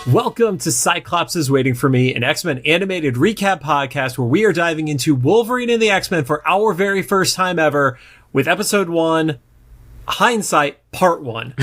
Welcome to Cyclops is Waiting for Me, an X-Men animated recap podcast where we are diving into Wolverine and the X-Men for our very first time ever with episode 1, Hindsight, part 1.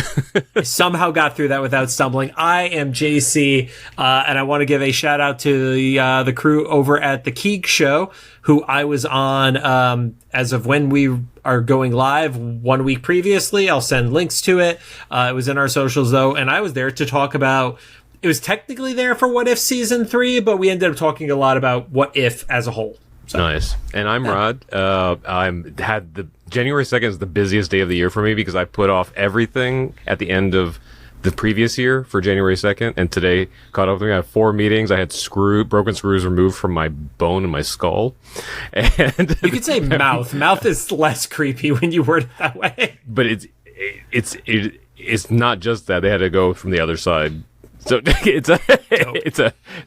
I somehow got through that without stumbling. I am JC, and I want to give a shout out to the crew over at The Keeg Show, who I was on as of when we are going live 1 week previously. I'll send links to it. It was in our socials, though, and I was there to talk about... It was technically there for What If Season 3, but we ended up talking a lot about What If as a whole. So. Nice. And I'm Rod. January 2nd is the busiest day of the year for me because I put off everything at the end of the previous year for January 2nd, and today caught up with me. I had 4 meetings. I had broken screws removed from my bone and my skull. And you could say mouth. Mouth is less creepy when you word it that way. But it's not just that. They had to go from the other side. So it's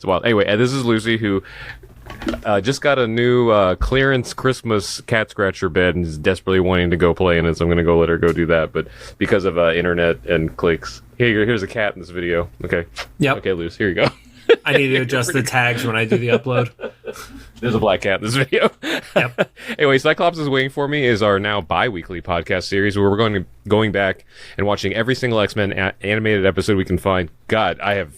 wild. Anyway, this is Lucy, who just got a new clearance Christmas cat scratcher bed and is desperately wanting to go play in it. So I'm going to go let her go do that. But because of internet and clicks, here's a cat in this video. Okay. Yep. Okay, Lucy, here you go. I need to adjust the tags when I do the upload. There's a black cat in this video. Yep. Anyway, Cyclops is Waiting for Me is our now bi-weekly podcast series where we're going back and watching every single X-Men animated episode we can find. God, I have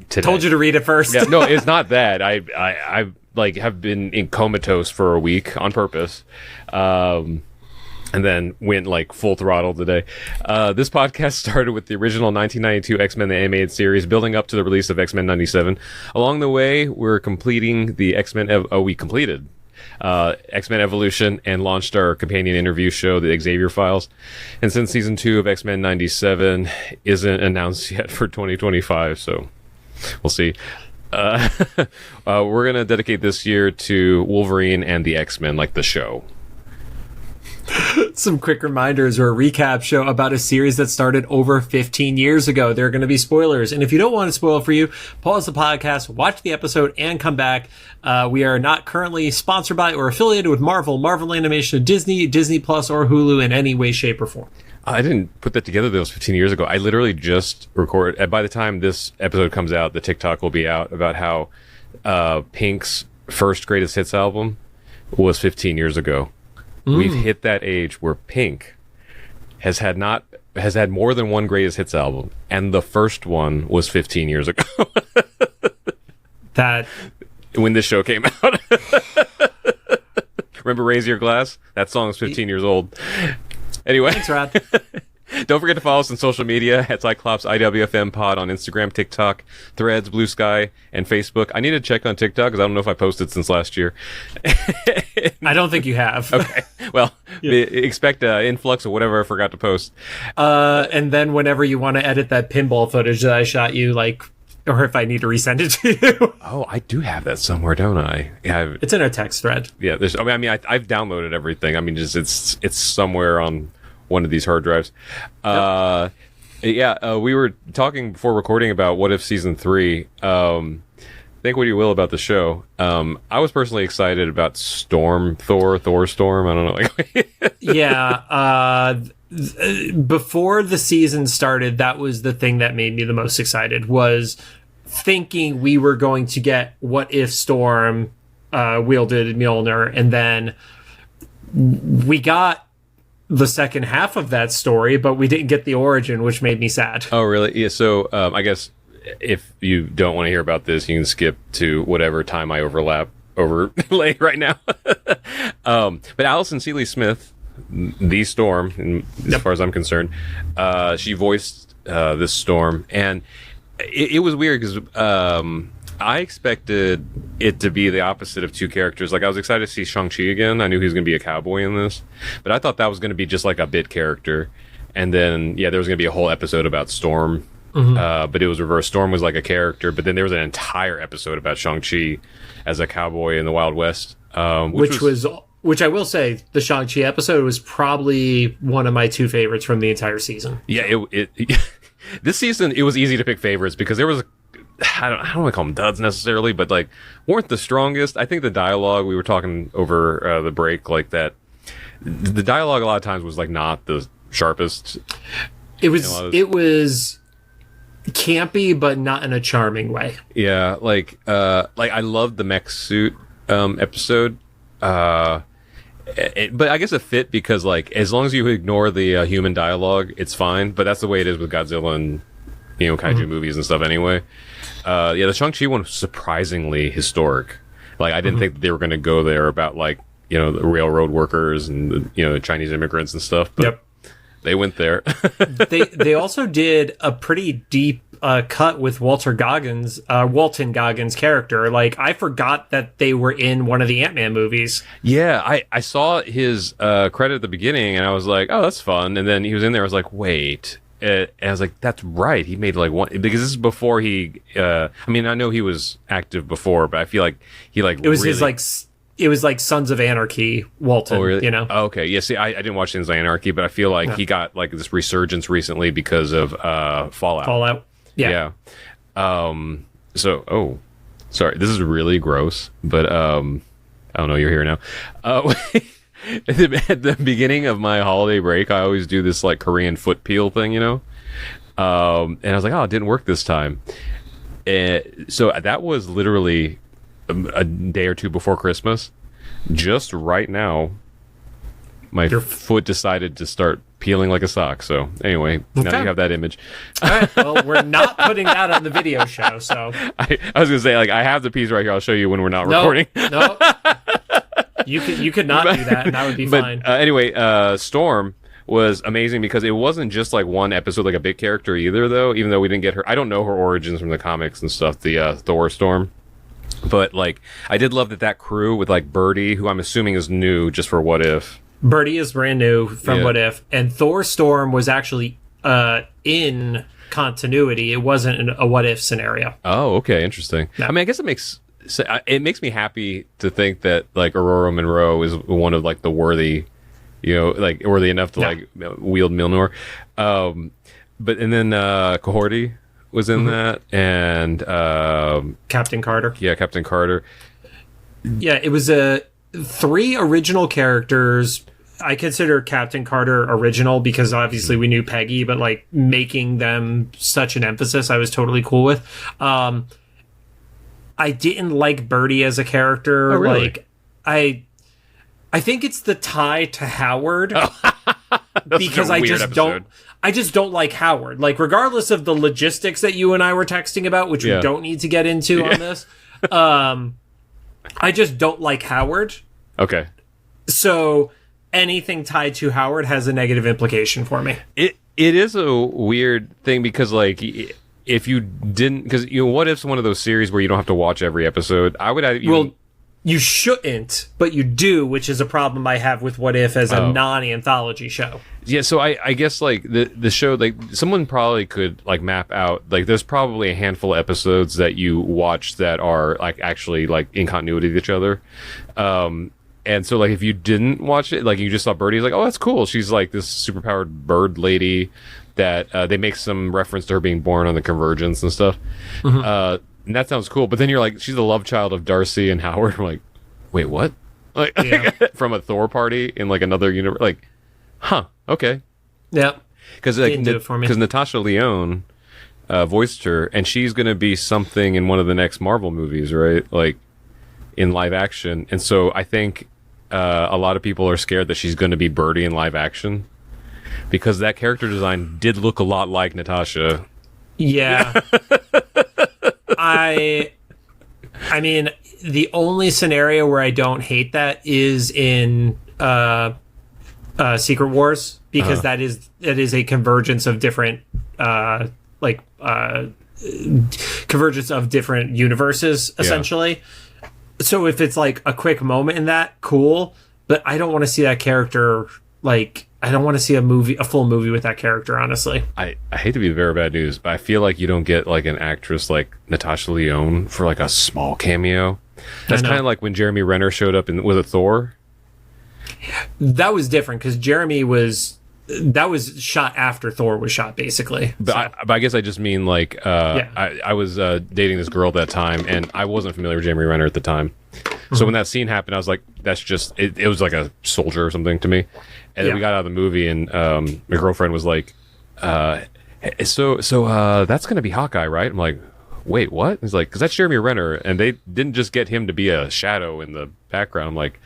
told you to read it first. Yeah, no, it's not that. I have been in comatose for a week on purpose. And then went full throttle today. This podcast started with the original 1992 X-Men the Animated Series, building up to the release of X-Men 97. Along the way, we're completing the we completed X-Men Evolution and launched our companion interview show, the Xavier Files. And since season 2 of X-Men 97 isn't announced yet for 2025, so we'll see. We're going to dedicate this year to Wolverine and the X-Men, the show. Some quick reminders or a recap show about a series that started over 15 years ago. There are going to be spoilers. And if you don't want to spoil for you, pause the podcast, watch the episode, and come back. We are not currently sponsored by or affiliated with Marvel Animation, Disney, Disney Plus, or Hulu in any way, shape, or form. I didn't put that together. That was 15 years ago. I literally just recorded. By the time this episode comes out, the TikTok will be out about how Pink's first greatest hits album was 15 years ago. We've hit that age where Pink has had more than one greatest hits album, and the first one was 15 years ago. That when this show came out. Remember Raise Your Glass? That song is 15 years old. Anyway. Thanks, Rod. Don't forget to follow us on social media at Cyclops IWFM Pod on Instagram, TikTok, Threads, Blue Sky, and Facebook. I need to check on TikTok because I don't know if I posted since last year. I don't think you have. Okay. Well, expect an influx of whatever I forgot to post. And then whenever you want to edit that pinball footage that I shot you, or if I need to resend it to you. Oh, I do have that somewhere, don't I? Yeah, it's in a text thread. Yeah, I've downloaded everything. It's somewhere on one of these hard drives. We were talking before recording about What If Season 3. Think what you will about the show. I was personally excited about Thor Storm. I don't know. Yeah. Before the season started, that was the thing that made me the most excited, was thinking we were going to get What If Storm wielded Mjolnir, and then we got the second half of that story, but we didn't get the origin, which made me sad. Oh, really? Yeah. So I guess if you don't want to hear about this, you can skip to whatever time I overlay right now. But Alison Seeley Smith, the Storm, as far as I'm concerned, she voiced this Storm, and it was weird because I expected it to be the opposite of two characters. I was excited to see Shang-Chi again. I knew he was going to be a cowboy in this, but I thought that was going to be just a bit character. And then, there was going to be a whole episode about Storm, but it was reversed. Storm was a character, but then there was an entire episode about Shang-Chi as a cowboy in the Wild West. Which I will say, the Shang-Chi episode was probably one of my 2 favorites from the entire season. Yeah, this season, it was easy to pick favorites because there was I don't want to call them duds necessarily, but weren't the strongest. I think the dialogue, we were talking over the break, that the dialogue a lot of times was not the sharpest. It was campy, but not in a charming way. Yeah, like I loved the mech suit episode. But I guess it fit because, like, as long as you ignore the human dialogue, it's fine. But that's the way it is with Godzilla and, kaiju movies and stuff anyway. The Shang-Chi one was surprisingly historic. Like, I didn't think that they were going to go there about, like, the railroad workers and, the Chinese immigrants and stuff. But they went there. They also did a pretty deep cut with Walton Goggins' character. Like, I forgot that they were in one of the Ant-Man movies. Yeah, I saw his credit at the beginning, and I was like, oh, that's fun. And then he was in there. I was like, wait. And I was like, that's right. He made like one, because this is before he. I know he was active before, but I feel like he like it was really, his like. It was like Sons of Anarchy, Walton. Oh, really? Oh, okay. Yeah. See, I didn't watch Sons of Anarchy, but I feel like he got like this resurgence recently because of Fallout. Yeah. So, sorry, this is really gross, but I don't know. You're here now. At the beginning of my holiday break, I always do this like Korean foot peel thing, and I was like, oh, it didn't work this time. So that was literally a day or two before Christmas. Just right now, my foot decided to start peeling like a sock. So anyway, now you have that image. All right. Well, we're not putting that on the video show. So I was gonna say, like, I have the piece right here. I'll show you when we're not recording. No. You could not do that, and that would be fine. Anyway, Storm was amazing because it wasn't just like one episode, like a big character either, though. Even though we didn't get her, I don't know her origins from the comics and stuff. The Thor Storm. But, like, I did love that crew with, like, Birdie, who I'm assuming is new just for What If. Birdie is brand new from What If. And Thor Storm was actually in continuity. It wasn't a What If scenario. Oh, okay. Interesting. No. I mean, I guess it makes me happy to think that, like, Aurora Monroe is one of, like, the worthy, worthy enough to, like, wield Mjolnir. And then Cohorty was in that, and Captain Carter. Yeah, Captain Carter. Yeah, it was 3 original characters. I consider Captain Carter original because obviously we knew Peggy, but like making them such an emphasis, I was totally cool with. I didn't like Birdie as a character. Oh, really? Like, I think it's the tie to Howard because I just don't like Howard. Like, regardless of the logistics that you and I were texting about, which we don't need to get into on this, I just don't like Howard. Okay. So anything tied to Howard has a negative implication for me. It is a weird thing because, like, if you didn't, because What If's one of those series where you don't have to watch every episode. I would. You shouldn't, but you do, which is a problem I have with What If as a non-anthology show. Yeah, so I guess, like, the show, like, someone probably could, like, map out, like, there's probably a handful of episodes that you watch that are, like, actually, like, in continuity with each other. And so, like, if you didn't watch it, like, you just saw Birdie, like, oh, that's cool. She's, like, this superpowered bird lady that they make some reference to her being born on the Convergence and stuff. Mm-hmm. And that sounds cool, but then you're like, she's the love child of Darcy and Howard. I'm like, wait, what? Like, from a Thor party in like another universe? Like, huh? Okay. Yeah. Because Natasha Lyonne voiced her, and she's going to be something in one of the next Marvel movies, right? Like in live action. And so I think a lot of people are scared that she's going to be Birdie in live action because that character design did look a lot like Natasha. Yeah. I mean, the only scenario where I don't hate that is in Secret Wars, because that is a convergence of different convergence of different universes, essentially. Yeah. So if it's like a quick moment in that, cool. But I don't want to see that character, like, I don't want to see a full movie with that character, honestly. I hate to be the bearer of bad news, but I feel like you don't get like an actress like Natasha Lyonne for like a small cameo. That's kind of like when Jeremy Renner showed up with a Thor. That was different because that was shot after Thor was shot, basically. But I guess I just mean like I was dating this girl at that time, and I wasn't familiar with Jeremy Renner at the time. So when that scene happened, I was like, that's just it was like a soldier or something to me. And then we got out of the movie, and my girlfriend was like, So that's gonna be Hawkeye, right? I'm like, wait, what? He's like, because that's Jeremy Renner, and they didn't just get him to be a shadow in the background. I'm like,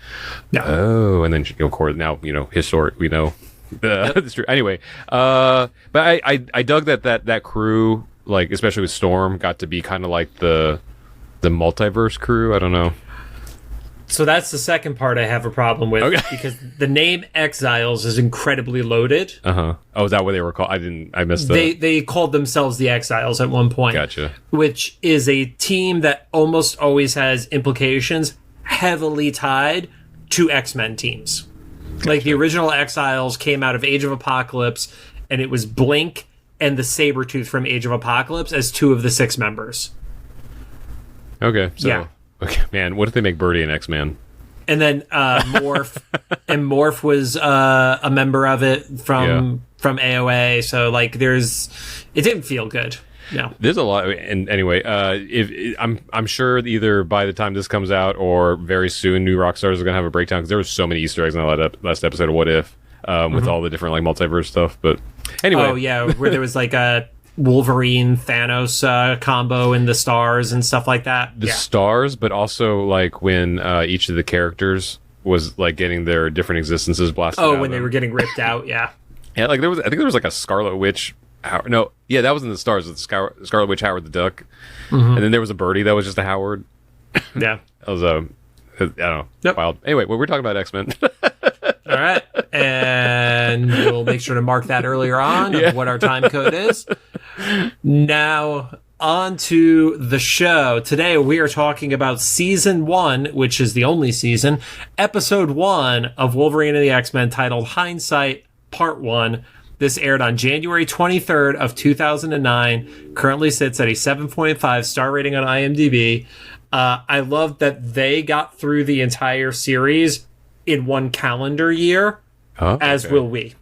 no. Oh, and then of course now his story, we know. It's true. Anyway, but I dug that crew, like especially with Storm, got to be kind of like the multiverse crew. I don't know. So that's the second part I have a problem with, because the name Exiles is incredibly loaded. Oh, is that what they were called? I missed that. They called themselves the Exiles at one point. Gotcha. Which is a team that almost always has implications heavily tied to X-Men teams. Gotcha. Like the original Exiles came out of Age of Apocalypse, and it was Blink and the Sabretooth from Age of Apocalypse as 2 of the 6 members. Okay, so... Yeah. Okay, man, what if they make Birdie an X-Man? And then Morph, and Morph was a member of it from AOA. So like, it didn't feel good. No, there's a lot. And anyway, I'm sure either by the time this comes out or very soon, New Rockstars are gonna have a breakdown, because there was so many Easter eggs in the last episode of What If, with all the different like multiverse stuff. But anyway, oh yeah, where there was like a Wolverine Thanos combo in the stars and stuff like that. The stars, but also like when each of the characters was like getting their different existences blasted out. Oh, when they were getting ripped out, yeah. Yeah, like I think there was like a Scarlet Witch. No, yeah, that was in the stars. With Scarlet Witch Howard the Duck, and then there was a Birdie that was just a Howard. Yeah, that was I don't know, wild. Anyway, we're talking about X-Men. All right, and we'll make sure to mark that earlier on of what our time code is. Now, on to the show. Today, we are talking about Season 1, which is the only season, Episode 1 of Wolverine and the X-Men, titled Hindsight, Part 1. This aired on January 23rd of 2009, currently sits at a 7.5 star rating on IMDb. I love that they got through the entire series in one calendar year, as will we.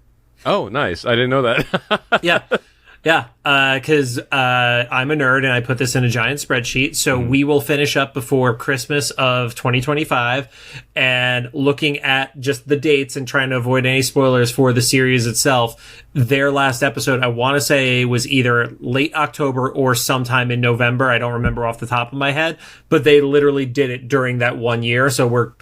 Oh, nice. I didn't know that. Yeah, because I'm a nerd and I put this in a giant spreadsheet. So we will finish up before Christmas of 2025, and looking at just the dates and trying to avoid any spoilers for the series itself. Their last episode, I want to say, was either late October or sometime in November. I don't remember off the top of my head, but they literally did it during that 1 year. So we're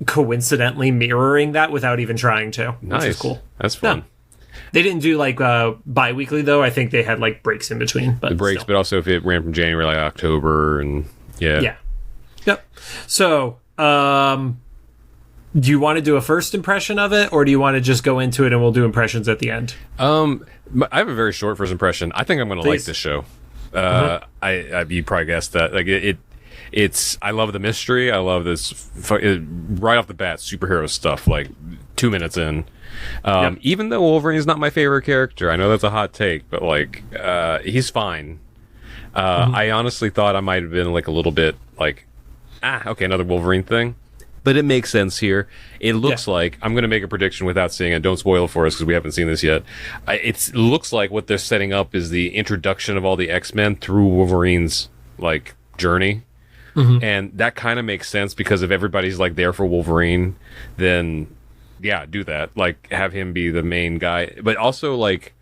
coincidentally mirroring that without even trying to. Nice. Which is cool. That's fun. Yeah. They didn't do like bi-weekly though. I think they had like breaks in between. But the breaks, still. But also if it ran from January, like October, and yeah. Yep. So, do you want to do a first impression of it, or do you want to just go into it and we'll do impressions at the end? I have a very short first impression. I think I'm going to like this show. You probably guessed that. Like it's. I love the mystery. I love this right off the bat superhero stuff. Like 2 minutes in. Even though Wolverine is not my favorite character, I know that's a hot take, but like he's fine. I honestly thought I might have been like a little bit like, okay, another Wolverine thing, but it makes sense here. It looks like, I'm going to make a prediction without seeing it. Don't spoil it for us because we haven't seen this yet. It looks like what they're setting up is the introduction of all the X-Men through Wolverine's like journey. And that kind of makes sense, because if everybody's like there for Wolverine, then do that. Like, have him be the main guy. But also, like,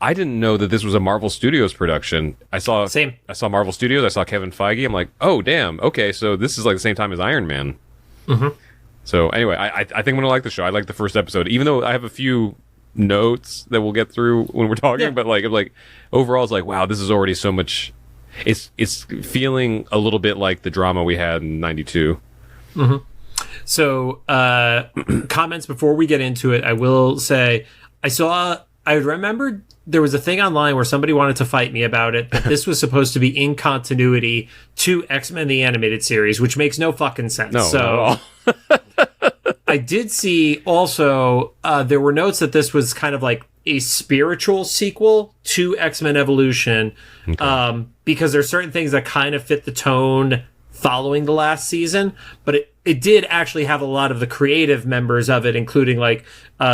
I didn't know that this was a Marvel Studios production. I saw Marvel Studios. I saw Kevin Feige. I'm like, oh, damn. Okay, so this is like the same time as Iron Man. So anyway, I think I'm going to like the show. I like the first episode, even though I have a few notes that we'll get through when we're talking. But like overall, it's like, wow, this is already so much. It's feeling a little bit like the drama we had in '92. So, comments before we get into it, I will say, I remembered there was a thing online where somebody wanted to fight me about it, that this was supposed to be in continuity to X-Men the Animated Series, which makes no fucking sense. No, not at all. I did see also, there were notes that this was kind of like a spiritual sequel to X-Men Evolution, because there's certain things that kind of fit the tone following the last season, but it did actually have a lot of the creative members of it, including like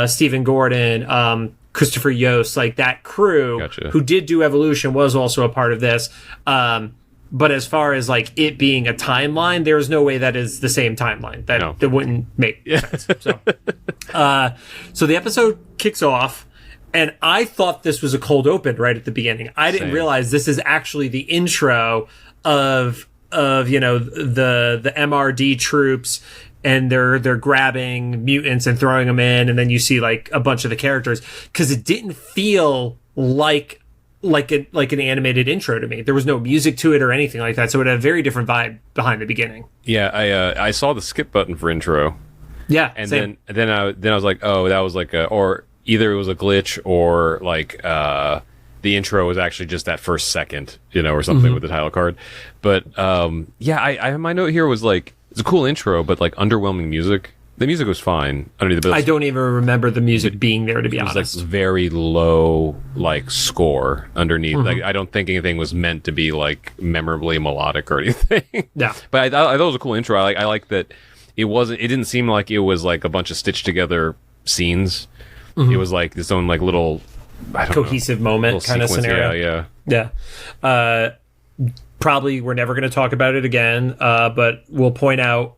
Stephen Gordon, Christopher Yost, like that crew who did do Evolution was also a part of this. But as far as like it being a timeline, there's no way that is the same timeline. That wouldn't make sense. So the episode kicks off, And I thought this was a cold open right at the beginning. I didn't realize this is actually the intro of the MRD troops, and they're grabbing mutants and throwing them in, and then you see like a bunch of the characters, because it didn't feel like an animated intro to me. There was no music to it or anything like that, so it had a very different vibe behind the beginning. Yeah, I saw the skip button for intro. Yeah, and same. then I was like, oh, that was like or either it was a glitch, or like the intro was actually just that first second, or something with the title card. But I my note here was like, it's a cool intro, but like underwhelming music. The music was fine underneath the. I don't even remember the music being there, to be honest. It was like very low, like score underneath. Like I don't think anything was meant to be like memorably melodic or anything. Yeah, but I thought it was a cool intro. I like that it wasn't. It didn't seem like it was like a bunch of stitched together scenes. It was like its own like little cohesive moment kind of scenario. Yeah. Probably we're never going to talk about it again, but we'll point out.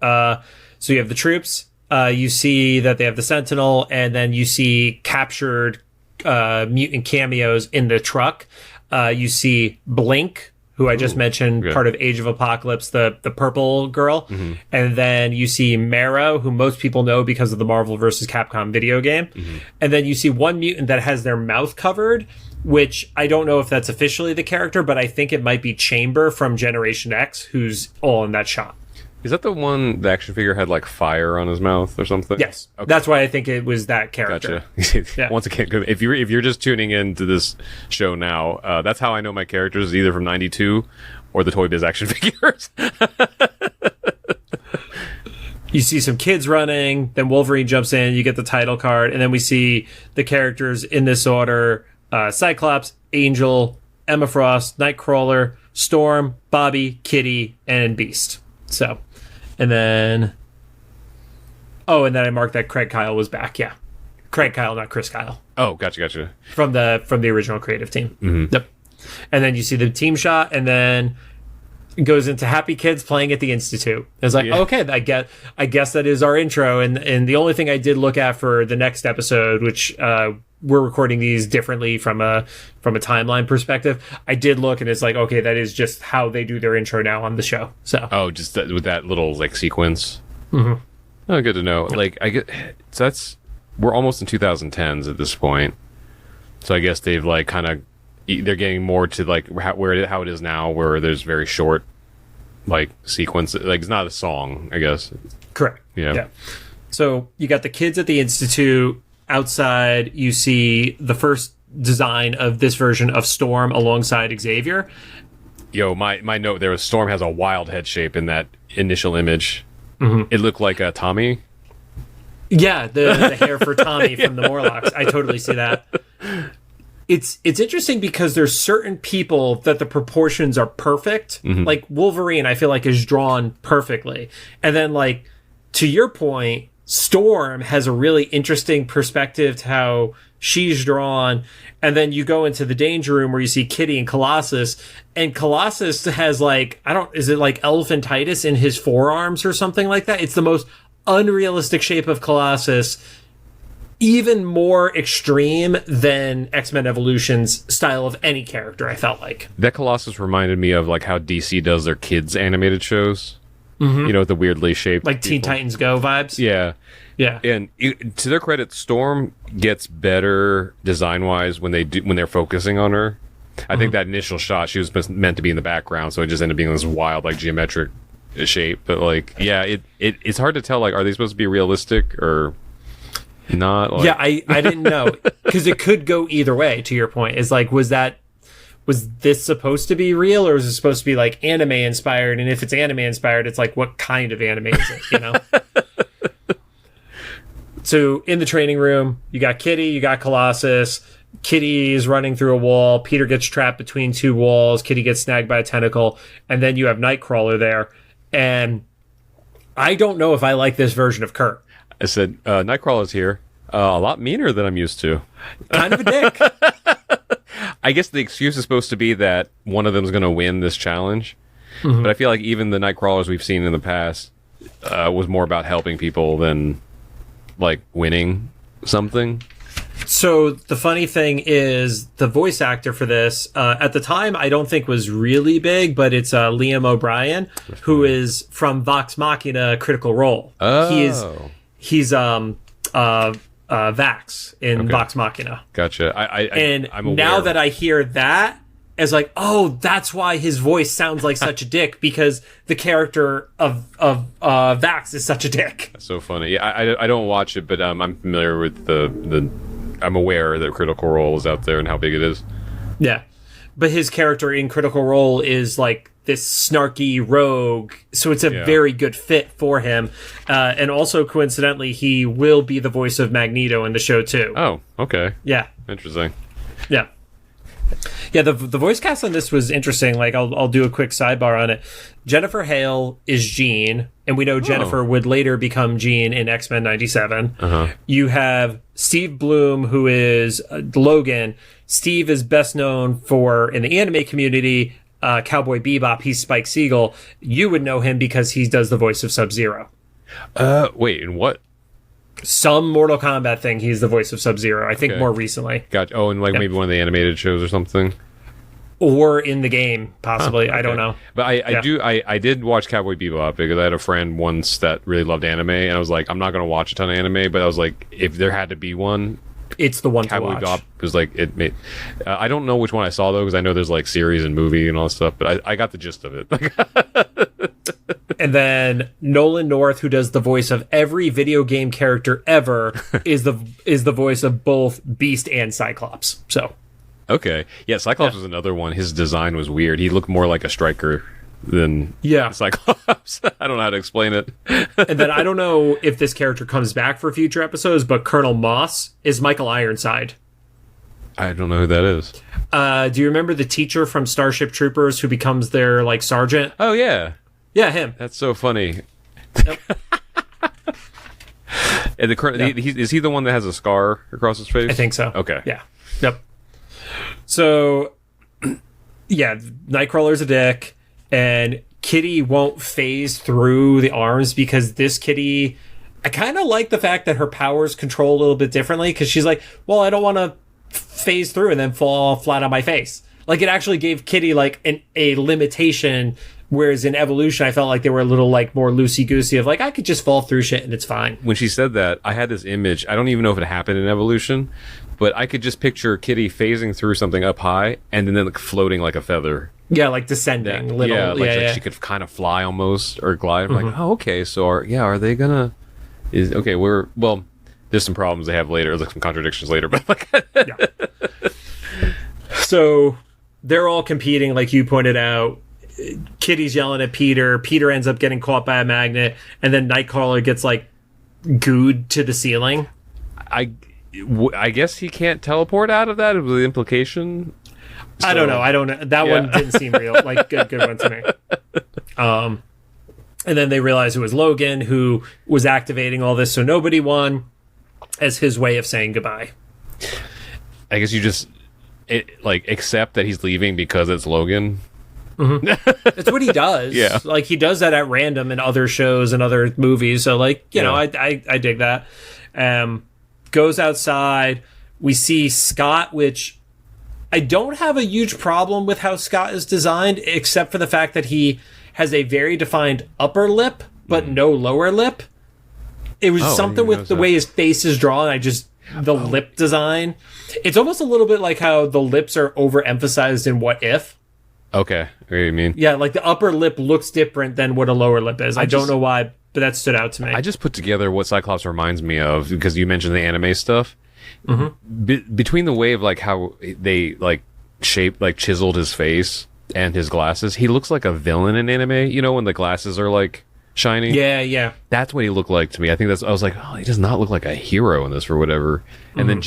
So you have the troops. You see that they have the Sentinel, and then you see captured mutant cameos in the truck. You see Blink, who I just mentioned, part of Age of Apocalypse, the purple girl. And then you see Marrow, who most people know because of the Marvel vs. Capcom video game. And then you see one mutant that has their mouth covered, which I don't know if that's officially the character, but I think it might be Chamber from Generation X, who's all in that shot. Is that the one, the action figure had like fire on his mouth or something? Yes. Okay. That's why I think it was that character. Gotcha. Yeah. Once again, if you're just tuning into this show now, that's how I know my characters, either from 92 or the Toy Biz action figures. You see some kids running, then Wolverine jumps in, you get the title card, and then we see the characters in this order: Cyclops, Angel, Emma Frost, Nightcrawler, Storm, Bobby, Kitty, and Beast. So, and then I marked that Craig Kyle was back. Yeah, Craig Kyle, not Chris Kyle. Oh, gotcha. From the original creative team. Yep. And then you see the team shot, and then it goes into Happy Kids playing at the Institute. It's like, okay, I guess that is our intro. And the only thing I did look at for the next episode, which we're recording these differently from a timeline perspective, I did look, and it's like, okay, that is just how they do their intro now on the show. So just with that little like sequence. Oh, good to know. Like we're almost in 2010s at this point, so I guess they've like kind of they're getting more to like how it is now, where there's very short like sequence, like it's not a song, I guess. Correct. Yeah. So you got the kids at the Institute. Outside, you see the first design of this version of Storm alongside Xavier. Yo, my note there was Storm has a wild head shape in that initial image. It looked like a Tommy. Yeah, the hair for Tommy from the Morlocks. I totally see that. It's interesting because there's certain people that the proportions are perfect. Like Wolverine, I feel like is drawn perfectly. And then like, to your point, Storm has a really interesting perspective to how she's drawn. And then you go into the Danger Room where you see Kitty and Colossus has like, is it like elephantitis in his forearms or something like that? It's the most unrealistic shape of Colossus, even more extreme than X-Men Evolution's style of any character, I felt like. That Colossus reminded me of like how DC does their kids animated shows. The weirdly shaped, like Teen Titans Go vibes. Yeah. And to their credit, Storm gets better design wise when they're focusing on her. I think that initial shot, she was meant to be in the background, so it just ended up being this wild, like geometric shape. But like, it's hard to tell. Like, are they supposed to be realistic or not? Like... Yeah, I didn't know, because it could go either way. To your point, is like, was this supposed to be real, or is it supposed to be like anime inspired? And if it's anime inspired, it's like, what kind of anime is it, So in the training room, you got Kitty, you got Colossus. Kitty is running through a wall. Peter gets trapped between two walls. Kitty gets snagged by a tentacle. And then you have Nightcrawler there. And I don't know if I like this version of Kurt. I said, Nightcrawler's here. A lot meaner than I'm used to. Kind of a dick. I guess the excuse is supposed to be that one of them is going to win this challenge. But I feel like even the Nightcrawlers we've seen in the past was more about helping people than like winning something. So the funny thing is the voice actor for this, at the time, I don't think was really big, but it's Liam O'Brien, who is from Vox Machina Critical Role. Oh. He's Vax in Vox Machina. Gotcha. I'm aware. Now that I hear that, as like, oh, that's why his voice sounds like such a dick, because the character of Vax is such a dick. That's so funny. Yeah, I don't watch it, but I'm familiar with the I'm aware that Critical Role is out there and how big it is. Yeah. But his character in Critical Role is like this snarky rogue, so it's a very good fit for him. And also, coincidentally, he will be the voice of Magneto in the show, too. Oh, okay. Yeah. Interesting. Yeah. Yeah, the voice cast on this was interesting. Like, I'll do a quick sidebar on it. Jennifer Hale is Jean, and we know Jennifer would later become Jean in X-Men 97. You have Steve Bloom, who is Logan. Steve is best known for, in the anime community, Cowboy Bebop. He's Spike Spiegel. You would know him because he does the voice of Sub-Zero. Wait, and what? Some Mortal Kombat thing, he's the voice of Sub-Zero. I think more recently. Gotcha. Oh, and maybe one of the animated shows or something? Or in the game, possibly. I don't know. But I did watch Cowboy Bebop because I had a friend once that really loved anime, and I was like, I'm not going to watch a ton of anime, but I was like, if there had to be one, it's the one Cowboy to watch. Bebop was like, it made. I don't know which one I saw, though, because I know there's like series and movie and all that stuff, but I got the gist of it. And then Nolan North, who does the voice of every video game character ever, is the voice of both Beast and Cyclops. So, okay, yeah, Cyclops was another one. His design was weird. He looked more like a striker than Cyclops. I don't know how to explain it. And then I don't know if this character comes back for future episodes, but Colonel Moss is Michael Ironside. I don't know who that is. Do you remember the teacher from Starship Troopers who becomes their like sergeant? Oh yeah. Yeah, him. That's so funny. Yep. And the current is he the one that has a scar across his face? I think so. Okay. Yeah. Yep. So, yeah, Nightcrawler's a dick, and Kitty won't phase through the arms because this Kitty, I kind of like the fact that her powers control a little bit differently, because she's like, well, I don't want to phase through and then fall flat on my face. Like, it actually gave Kitty like a limitation. Whereas in Evolution, I felt like they were a little like more loosey-goosey of like, I could just fall through shit and it's fine. When she said that, I had this image. I don't even know if it happened in Evolution, but I could just picture Kitty phasing through something up high and then like floating like a feather. Yeah, like descending. She could kind of fly almost or glide. I'm like, oh, okay. So are they gonna? There's some problems they have later, like some contradictions later, but like, yeah. So they're all competing, like you pointed out. Kitty's yelling at Peter. Peter ends up getting caught by a magnet, and then Nightcrawler gets like gooed to the ceiling. I guess he can't teleport out of that. It was the implication. So, I don't know. That one didn't seem real. Like good one to me. And then they realize it was Logan who was activating all this, so nobody won, as his way of saying goodbye. I guess you just accept that he's leaving because it's Logan. Mm-hmm. That's what he does. Yeah. Like, he does that at random in other shows and other movies. So, like, you know, I dig that. Goes outside. We see Scott, which I don't have a huge problem with how Scott is designed, except for the fact that he has a very defined upper lip, but no lower lip. It was something with the way his face is drawn. The lip design. It's almost a little bit like how the lips are overemphasized in What If. Okay, I know what you mean. Yeah, like the upper lip looks different than what a lower lip is. I don't know why, but that stood out to me. I just put together what Cyclops reminds me of, because you mentioned the anime stuff. Mm-hmm. Between the way of like how they like shaped, like chiseled his face and his glasses, he looks like a villain in anime. You know, when the glasses are like shiny. Yeah. That's what he looked like to me. I was like, oh, he does not look like a hero in this or whatever. And then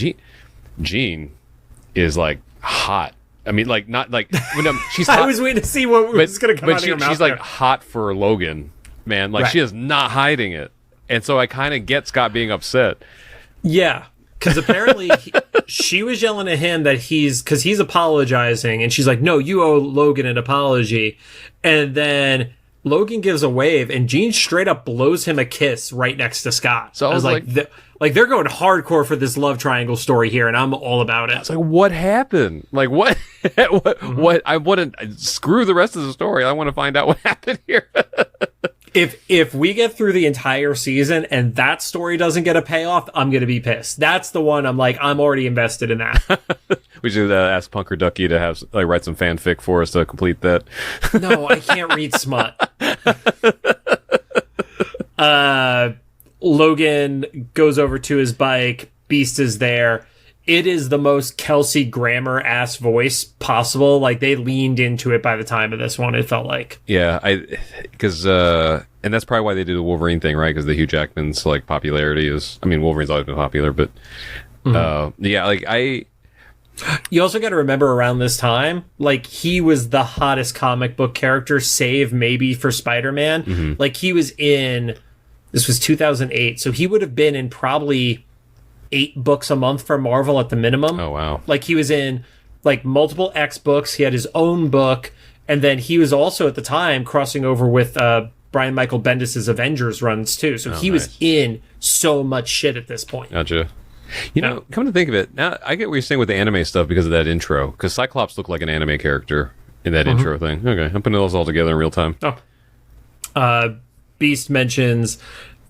Jean is like hot. I mean, like, not like when she's hot. I was waiting to see what was going to come out of your mouth. She's like hot for Logan, man. Like, she is not hiding it. And so I kind of get Scott being upset. Yeah, because apparently she was yelling at him that because he's apologizing, and she's like, no, you owe Logan an apology. And then Logan gives a wave, and Jean straight up blows him a kiss right next to Scott. So I was like they're going hardcore for this love triangle story here, and I'm all about it. It's like, what happened? Like, what? what? I want to screw the rest of the story. I want to find out what happened here. If we get through the entire season and that story doesn't get a payoff, I'm going to be pissed. That's the one I'm like, I'm already invested in that. We should ask Punker Ducky to have write some fanfic for us to complete that. No, I can't read smut. Logan goes over to his bike. Beast is there. It is the most Kelsey Grammer-ass voice possible. Like, they leaned into it by the time of this one, it felt like. Yeah, because and that's probably why they did the Wolverine thing, right? Because the Hugh Jackman's, like, popularity is... I mean, Wolverine's always been popular, but... yeah, like, You also got to remember around this time, like, he was the hottest comic book character, save maybe for Spider-Man. Mm-hmm. Like, he was in... This was 2008, so he would have been in probably 8 books a month for Marvel at the minimum. Oh, wow. Like, he was in, like, multiple X books. He had his own book. And then he was also, at the time, crossing over with Brian Michael Bendis' Avengers runs, too. So he was in so much shit at this point. Gotcha. You know, come to think of it, now I get what you're saying with the anime stuff because of that intro. Because Cyclops looked like an anime character in that intro thing. Okay, I'm putting those all together in real time. Beast mentions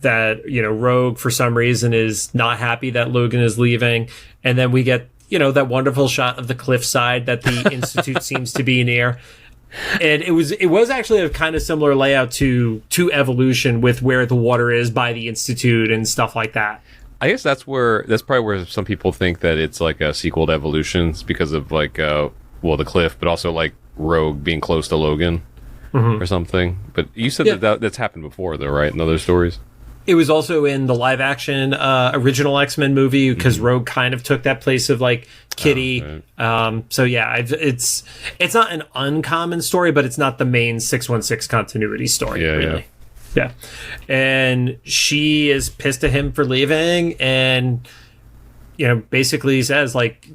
that, you know, Rogue, for some reason, is not happy that Logan is leaving. And then we get, you know, that wonderful shot of the cliffside that the Institute seems to be near. And it was actually a kind of similar layout to Evolution, with where the water is by the Institute and stuff like that. I guess that's probably where some people think that it's like a sequel to Evolutions because of like, the cliff, but also like Rogue being close to Logan or something. But you said that's happened before, though, right? In other stories? It was also in the live action original X-Men movie, because Rogue kind of took that place of like Kitty. Right. So yeah, it's not an uncommon story, but it's not the main 616 continuity story. Yeah, really. Yeah. And she is pissed at him for leaving, and, you know, basically says, like,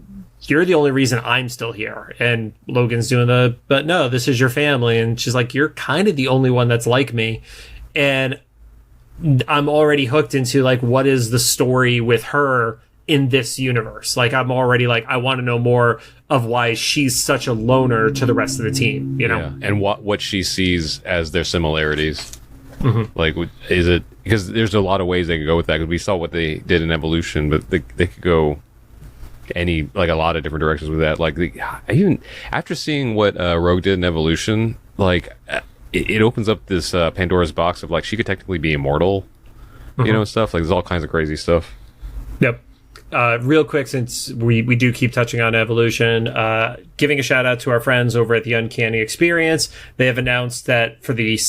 you're the only reason I'm still here. And Logan's doing but no, this is your family. And she's like, you're kind of the only one that's like me. And I'm already hooked into, like, what is the story with her in this universe? Like, I'm already like, I want to know more of why she's such a loner to the rest of the team, you know? Yeah. And what she sees as their similarities. Like, is it because there's a lot of ways they could go with that, because we saw what they did in Evolution, but they could go a lot of different directions with that. Like, even after seeing what Rogue did in Evolution, like, it opens up this Pandora's box of, like, she could technically be immortal, you know, stuff. Like, there's all kinds of crazy stuff. Yep. Real quick, since we do keep touching on Evolution, giving a shout out to our friends over at the Uncanny Experience. They have announced that for the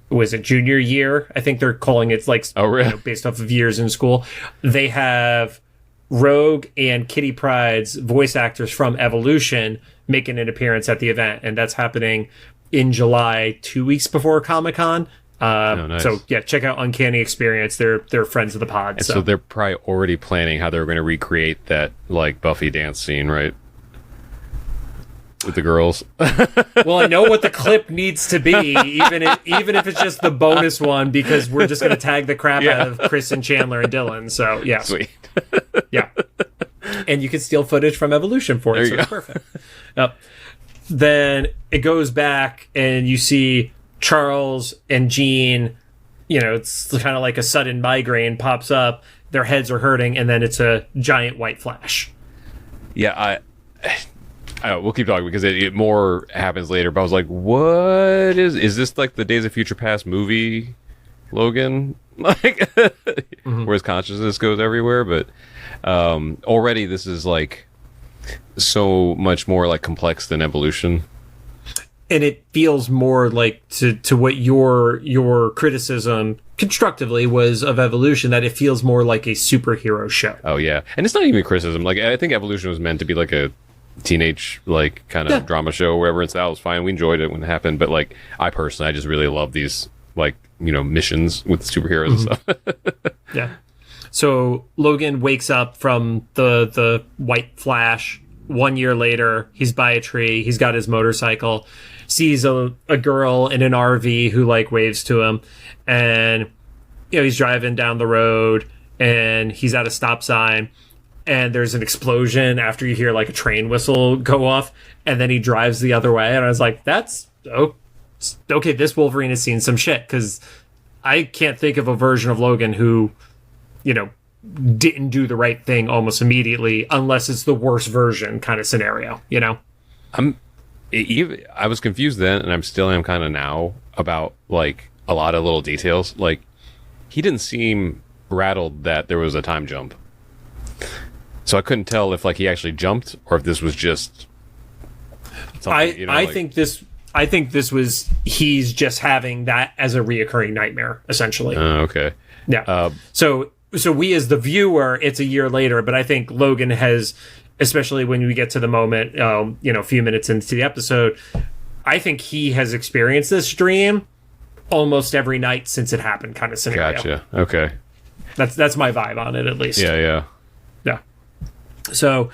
was it junior year? I think they're calling it, like, really? You know, based off of years in school. They have Rogue and Kitty Pryde's voice actors from Evolution making an appearance at the event, and that's happening in July, 2 weeks before Comic-Con. Nice. So yeah, check out Uncanny Experience. They're friends of the pod. And so they're probably already planning how they're going to recreate that, like, Buffy dance scene, right? With the girls. Well, I know what the clip needs to be, even if it's just the bonus one, because we're just going to tag the crap out of Chris and Chandler and Dylan. So yeah, sweet. Yeah, and you can steal footage from Evolution for it. So it's perfect. Then it goes back, and you see Charles and Jean. You know, it's kind of like a sudden migraine pops up. Their heads are hurting, and then it's a giant white flash. Yeah, we'll keep talking because it more happens later. But I was like, "What is this, like the Days of Future Past movie, Logan? Like, where his consciousness goes everywhere?" But already this is like so much more like complex than Evolution, and it feels more like to what your criticism constructively was of Evolution, that it feels more like a superhero show. Oh yeah, and it's not even criticism. Like, I think Evolution was meant to be like a teenage, like, kind of drama show or whatever, and so that was fine. We enjoyed it when it happened, but like, I just really love these, like, you know, missions with superheroes and stuff. Yeah. So Logan wakes up from the white flash, 1 year later, he's by a tree, he's got his motorcycle, sees a girl in an RV who like waves to him, and he's driving down the road and he's at a stop sign and there's an explosion after you hear like a train whistle go off, and then he drives the other way, and I was like, that's okay, this Wolverine has seen some shit, because I can't think of a version of Logan who didn't do the right thing almost immediately, unless it's the worst version kind of scenario, I was confused then, and I'm still am kind of now about like a lot of little details. Like, he didn't seem rattled that there was a time jump, so I couldn't tell if like he actually jumped or if this was just something, I think this was he's just having that as a reoccurring nightmare, essentially. Okay. Yeah. So we as the viewer, it's a year later, but I think Logan has, especially when we get to the moment, a few minutes into the episode, I think he has experienced this dream almost every night since it happened, kind of scenario. Gotcha. Okay. That's my vibe on it, at least. Yeah. So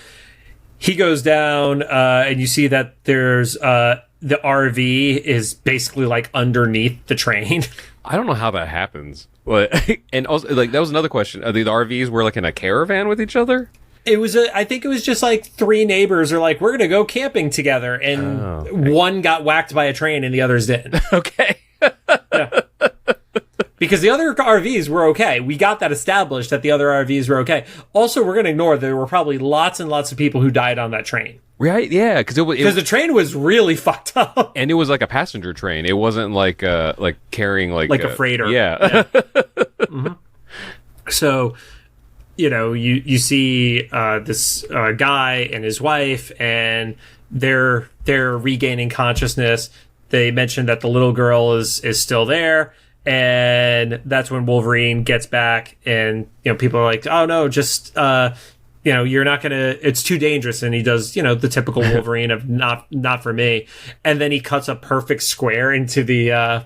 he goes down, and you see that there's the RV is basically like underneath the train. I don't know how that happens. And also, like, that was another question. The RVs were like in a caravan with each other? I think it was just like three neighbors are like, we're going to go camping together. And one got whacked by a train and the others didn't. Okay. Yeah. Because the other RVs were okay. We got that established that the other RVs were okay. Also, we're going to ignore there were probably lots and lots of people who died on that train. Right? Yeah. Because the train was really fucked up. And it was like a passenger train. It wasn't like carrying like a freighter. Yeah. Mm-hmm. So, you see this guy and his wife, and they're regaining consciousness. They mentioned that the little girl is still there, and that's when Wolverine gets back, and people are like, "Oh no, just you're not gonna. It's too dangerous." And he does the typical Wolverine of not for me, and then he cuts a perfect square into the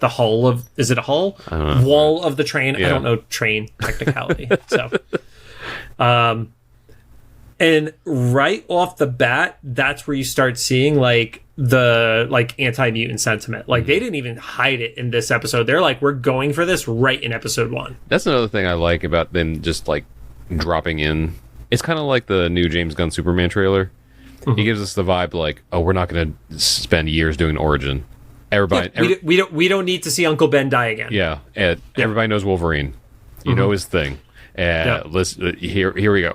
hull of, is it a hull? I don't know. Wall of the train. Yeah. I don't know train technicality. So, and right off the bat, that's where you start seeing like the anti-mutant sentiment. Like, they didn't even hide it in this episode. They're like, we're going for this right in episode 1. That's another thing I like about them just like dropping in. It's kind of like the new James Gunn Superman trailer. Mm-hmm. He gives us the vibe like, oh, we're not going to spend years doing an origin. Everybody, we don't need to see Uncle Ben die again. Yeah, everybody knows Wolverine. You know his thing. Here we go.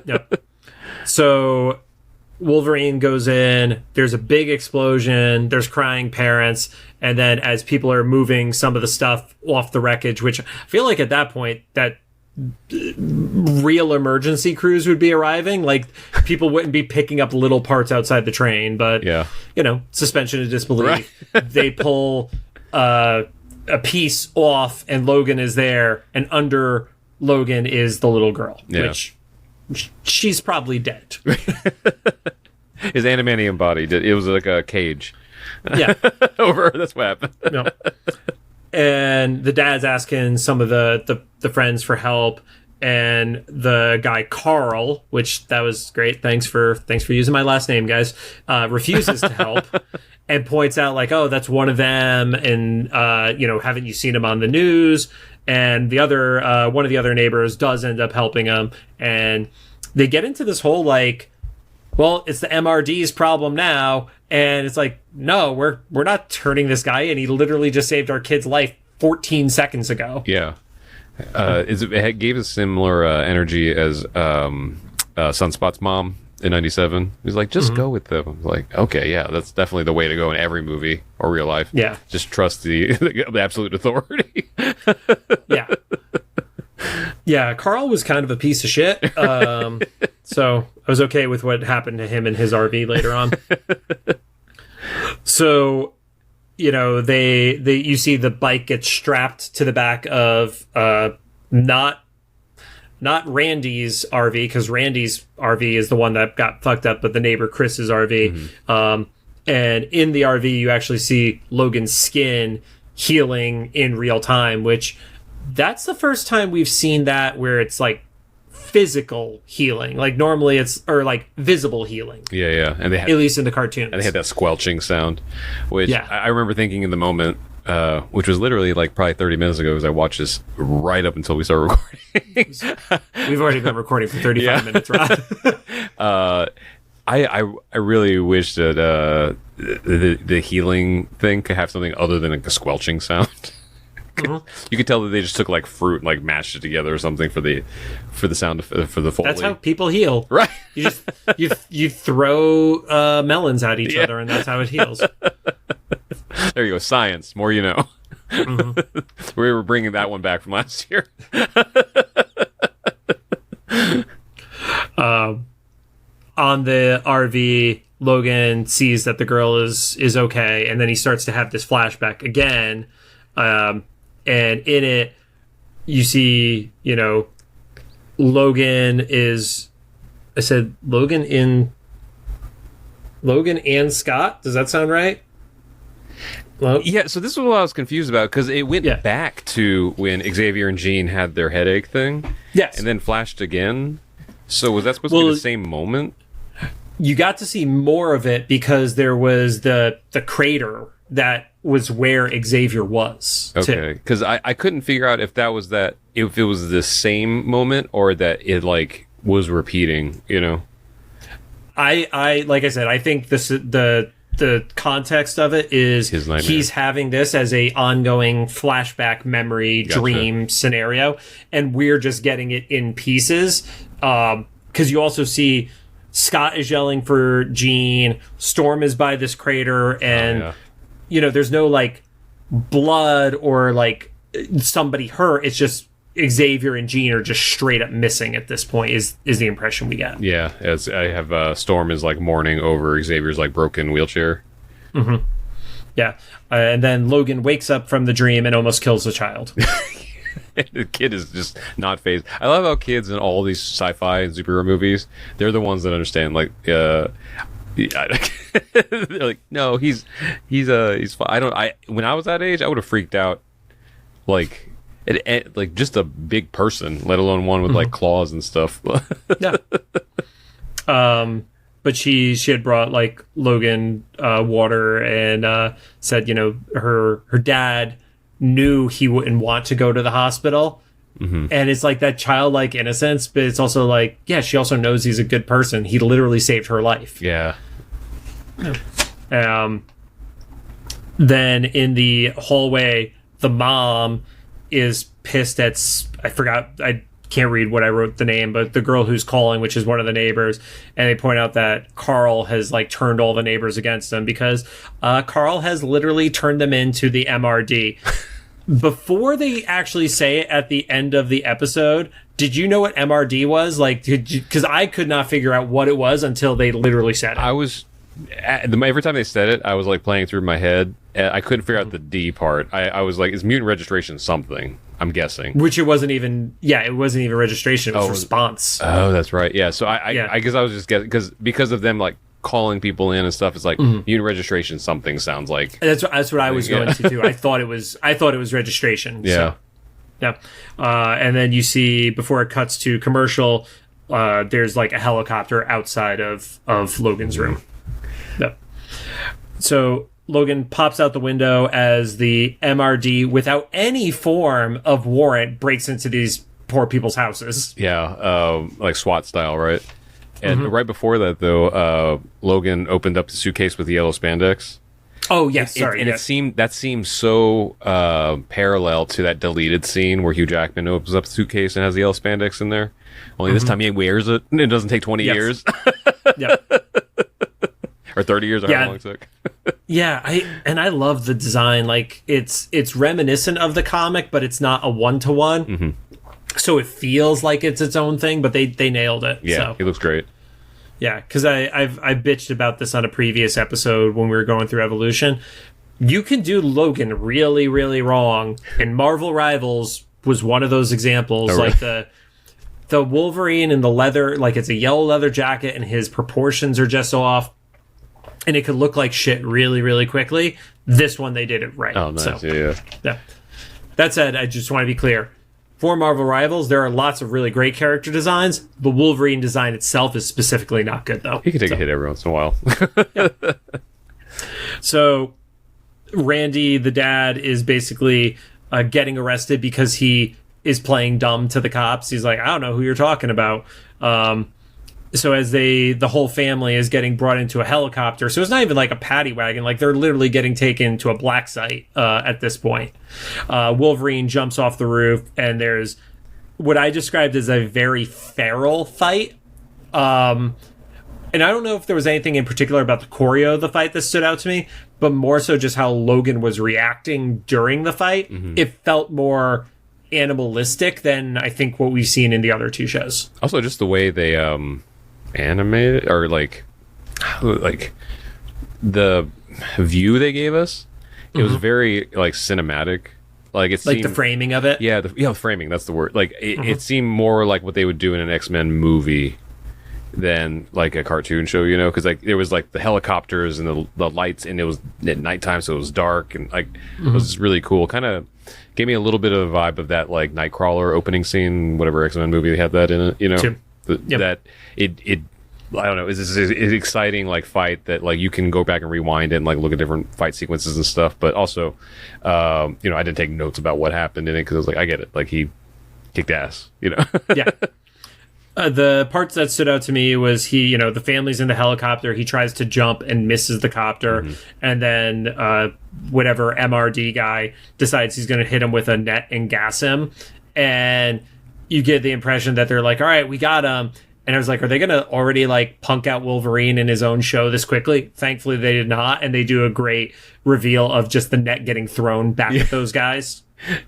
Yep. So Wolverine goes in. There's a big explosion. There's crying parents, and then as people are moving some of the stuff off the wreckage, which I feel like at that point that real emergency crews would be arriving. Like, people wouldn't be picking up little parts outside the train, but suspension of disbelief. Right. They pull a piece off, and Logan is there, and under Logan is the little girl, which she's probably dead. His animanium body did. It was like a cage. Yeah. That's what happened. No. And the dad's asking some of the friends for help, and the guy Carl, which that was great. Thanks for using my last name, guys. Refuses to help and points out like, oh, that's one of them, and haven't you seen him on the news? And the other one of the other neighbors does end up helping him, and they get into this whole like, well, it's the MRD's problem now. And it's like, no, we're not turning this guy in. He literally just saved our kid's life 14 seconds ago. Yeah. It gave us similar energy as Sunspot's mom in 97. He's like, just go with them. Like, okay, yeah, that's definitely the way to go in every movie or real life. Yeah. Just trust the absolute authority. Yeah. Yeah, Carl was kind of a piece of shit. So I was okay with what happened to him in his RV later on. So, you see the bike get strapped to the back of not Randy's RV, because Randy's RV is the one that got fucked up, but the neighbor Chris's RV. Mm-hmm. And in the RV, you actually see Logan's skin healing in real time, which that's the first time we've seen that where it's like physical healing. Like normally it's, or like visible healing. Yeah. And they had, at least in the cartoons. and they had that squelching sound, which Yeah. I remember thinking in the moment, which was literally like probably 30 minutes ago, because I watched this right up until we started recording. We've already been recording for 35 minutes, Rob. I really wish that the healing thing could have something other than like a squelching sound. You could tell that they just took like fruit and like mashed it together or something for the sound for the Foley. That's how people heal. Right. You throw melons at each other, and that's how it heals. There you go. Science. More you know. We were bringing that one back from last year. On the RV, Logan sees that the girl is okay, and then he starts to have this flashback again. And in it, you see, Logan is. I said Logan and Scott. Does that sound right? Well, yeah. So this is what I was confused about, because it went back to when Xavier and Jean had their headache thing. Yes. And then flashed again. So was that supposed to be the same moment? You got to see more of it because there was the crater that was where Xavier was. Okay, because I couldn't figure out if it was the same moment or that it like was repeating. I like I said, I think the context of it is he's having this as a ongoing flashback memory dream scenario, and we're just getting it in pieces. Because you also see Scott is yelling for Jean, Storm is by this crater, and there's no like blood or like somebody hurt. It's just Xavier and Jean are just straight up missing at this point. Is the impression we get? Yeah, as I have Storm is like mourning over Xavier's like broken wheelchair. Mm-hmm. Yeah, and then Logan wakes up from the dream and almost kills the child. The kid is just not fazed. I love how kids in all these sci-fi and superhero movies, they're the ones that understand. Like, they're like, no, he's fine. When I was that age, I would have freaked out. Like, like just a big person, let alone one with like claws and stuff. Yeah. But she had brought like Logan water and said, her dad knew he wouldn't want to go to the hospital. And it's like that childlike innocence, but it's also like, yeah, she also knows he's a good person. He literally saved her life. Yeah. Then in the hallway, the mom is pissed at, I can't read what I wrote the name, but the girl who's calling, which is one of the neighbors, and they point out that Carl has like turned all the neighbors against him because Carl has literally turned them into the MRD. Before they actually say it at the end of the episode, did you know what MRD was? Like, because I could not figure out what it was until they literally said it. I was, every time they said it, I was like playing through my head. I couldn't figure out the D part. I was like, is mutant registration something? I'm guessing. Which it wasn't even registration. It was response. Oh, that's right. Yeah. So I guess I was just guessing because of them like calling people in and stuff. It's like mutant registration something sounds like. That's what I was going to do. I thought it was registration. Yeah. So, yeah. And then you see before it cuts to commercial, there's like a helicopter outside of Logan's room. Yep. So Logan pops out the window as the MRD, without any form of warrant, breaks into these poor people's houses. Yeah, like SWAT style, right? And right before that, though, Logan opened up the suitcase with the yellow spandex. Oh, yes, it seemed so parallel to that deleted scene where Hugh Jackman opens up the suitcase and has the yellow spandex in there. Only this time he wears it, and it doesn't take 20 years. Yeah. Or 30 years, or how long it took. Yeah, I love the design. Like, it's reminiscent of the comic, but it's not a one-to-one. So it feels like it's its own thing, but they nailed it. Yeah, so. It looks great. Yeah, because I bitched about this on a previous episode when we were going through Evolution. You can do Logan really, really wrong, and Marvel Rivals was one of those examples. Oh, like the Wolverine in the leather, like it's a yellow leather jacket, and his proportions are just off. And it could look like shit really, really quickly. This one, they did it right. Oh, nice. So, yeah. That said, I just want to be clear. for Marvel Rivals, there are lots of really great character designs. The Wolverine design itself is specifically not good, though. He can take a hit every once in a while. Yeah. So Randy, the dad, is basically getting arrested because he is playing dumb to the cops. He's like, I don't know who you're talking about. So as the whole family is getting brought into a helicopter, so it's not even like a paddy wagon, like they're literally getting taken to a black site at this point. Wolverine jumps off the roof, and there's what I described as a very feral fight. And I don't know if there was anything in particular about the choreo of the fight that stood out to me, but more so just how Logan was reacting during the fight. Mm-hmm. It felt more animalistic than I think what we've seen in the other two shows. Also, just the way they animated, or like the view they gave us, it was very like cinematic. Like it seemed, like the framing of it. Yeah, the framing. That's the word. Like it seemed more like what they would do in an X-Men movie than like a cartoon show, you know, because like there was like the helicopters and the lights, and it was at nighttime, so it was dark, and like it was really cool. Kind of gave me a little bit of a vibe of that like Nightcrawler opening scene, whatever X-Men movie they had that in it, you know. That it I don't know, it's exciting like fight that like you can go back and rewind it and like look at different fight sequences and stuff, but also you know, I didn't take notes about what happened in it because I was like, I get it, like he kicked ass, you know. Yeah. The parts that stood out to me was he, you know, the family's in the helicopter. He tries to jump and misses the copter. And then whatever MRD guy decides he's going to hit him with a net and gas him. And you get the impression that they're like, all right, we got him. And I was like, are they going to already like punk out Wolverine in his own show this quickly? Thankfully, they did not. And they do a great reveal of just the net getting thrown back at those guys.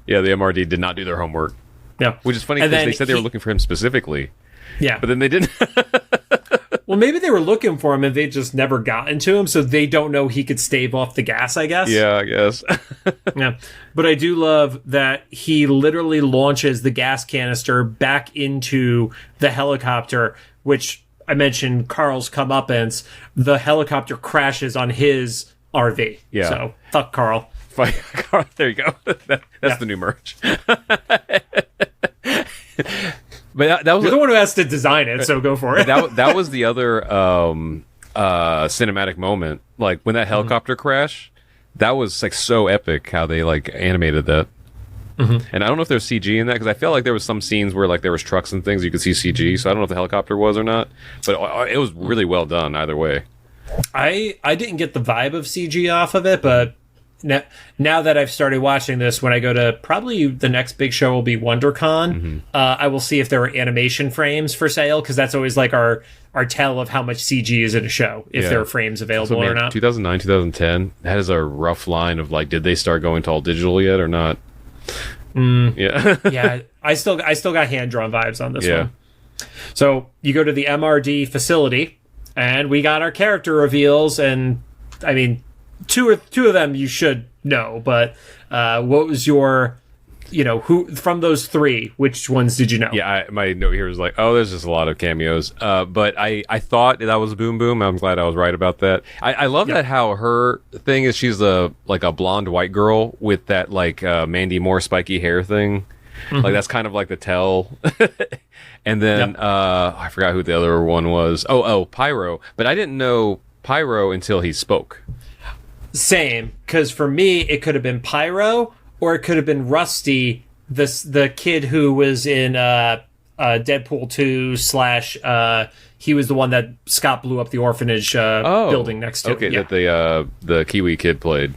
Yeah, the MRD did not do their homework. Yeah. Which is funny because they said they were looking for him specifically. Yeah. But then they didn't. Well, maybe they were looking for him and they just never got into him, so they don't know he could stave off the gas, I guess. Yeah, I guess. Yeah. But I do love that he literally launches the gas canister back into the helicopter, which I mentioned Carl's comeuppance. The helicopter crashes on his RV. Yeah. So, fuck Carl. Carl, there you go. That's the new merch. But that was You're the one who has to design it, so go for it. That was the other cinematic moment. Like when that helicopter crash, that was like so epic how they like animated that. And I don't know if there's CG in that, because I feel like there was some scenes where like there was trucks and things you could see CG. So I don't know if the helicopter was or not, but it was really well done either way. I didn't get the vibe of CG off of it, but now that I've started watching this, when I go to probably the next big show will be WonderCon, I will see if there are animation frames for sale, because that's always like our tell of how much CG is in a show, if there are frames available or not. 2009, 2010, that is a rough line of like, did they start going to all digital yet or not? Yeah. Yeah, I still got hand-drawn vibes on this one. So you go to the MRD facility, and we got our character reveals, and I mean, two of them you should know, but what was your, you know, who from those three, which ones did you know? Yeah, my note here was like, oh, there's just a lot of cameos. But I thought that was Boom Boom. I'm glad I was right about that. I love that how her thing is she's a blonde white girl with that like Mandy Moore spiky hair thing. Like that's kind of like the tell. And then I forgot who the other one was. Oh, Pyro. But I didn't know Pyro until he spoke. Same, because for me it could have been Pyro, or it could have been Rusty, the kid who was in Deadpool 2 / he was the one that Scott blew up the orphanage building next to. Okay, that the Kiwi kid played.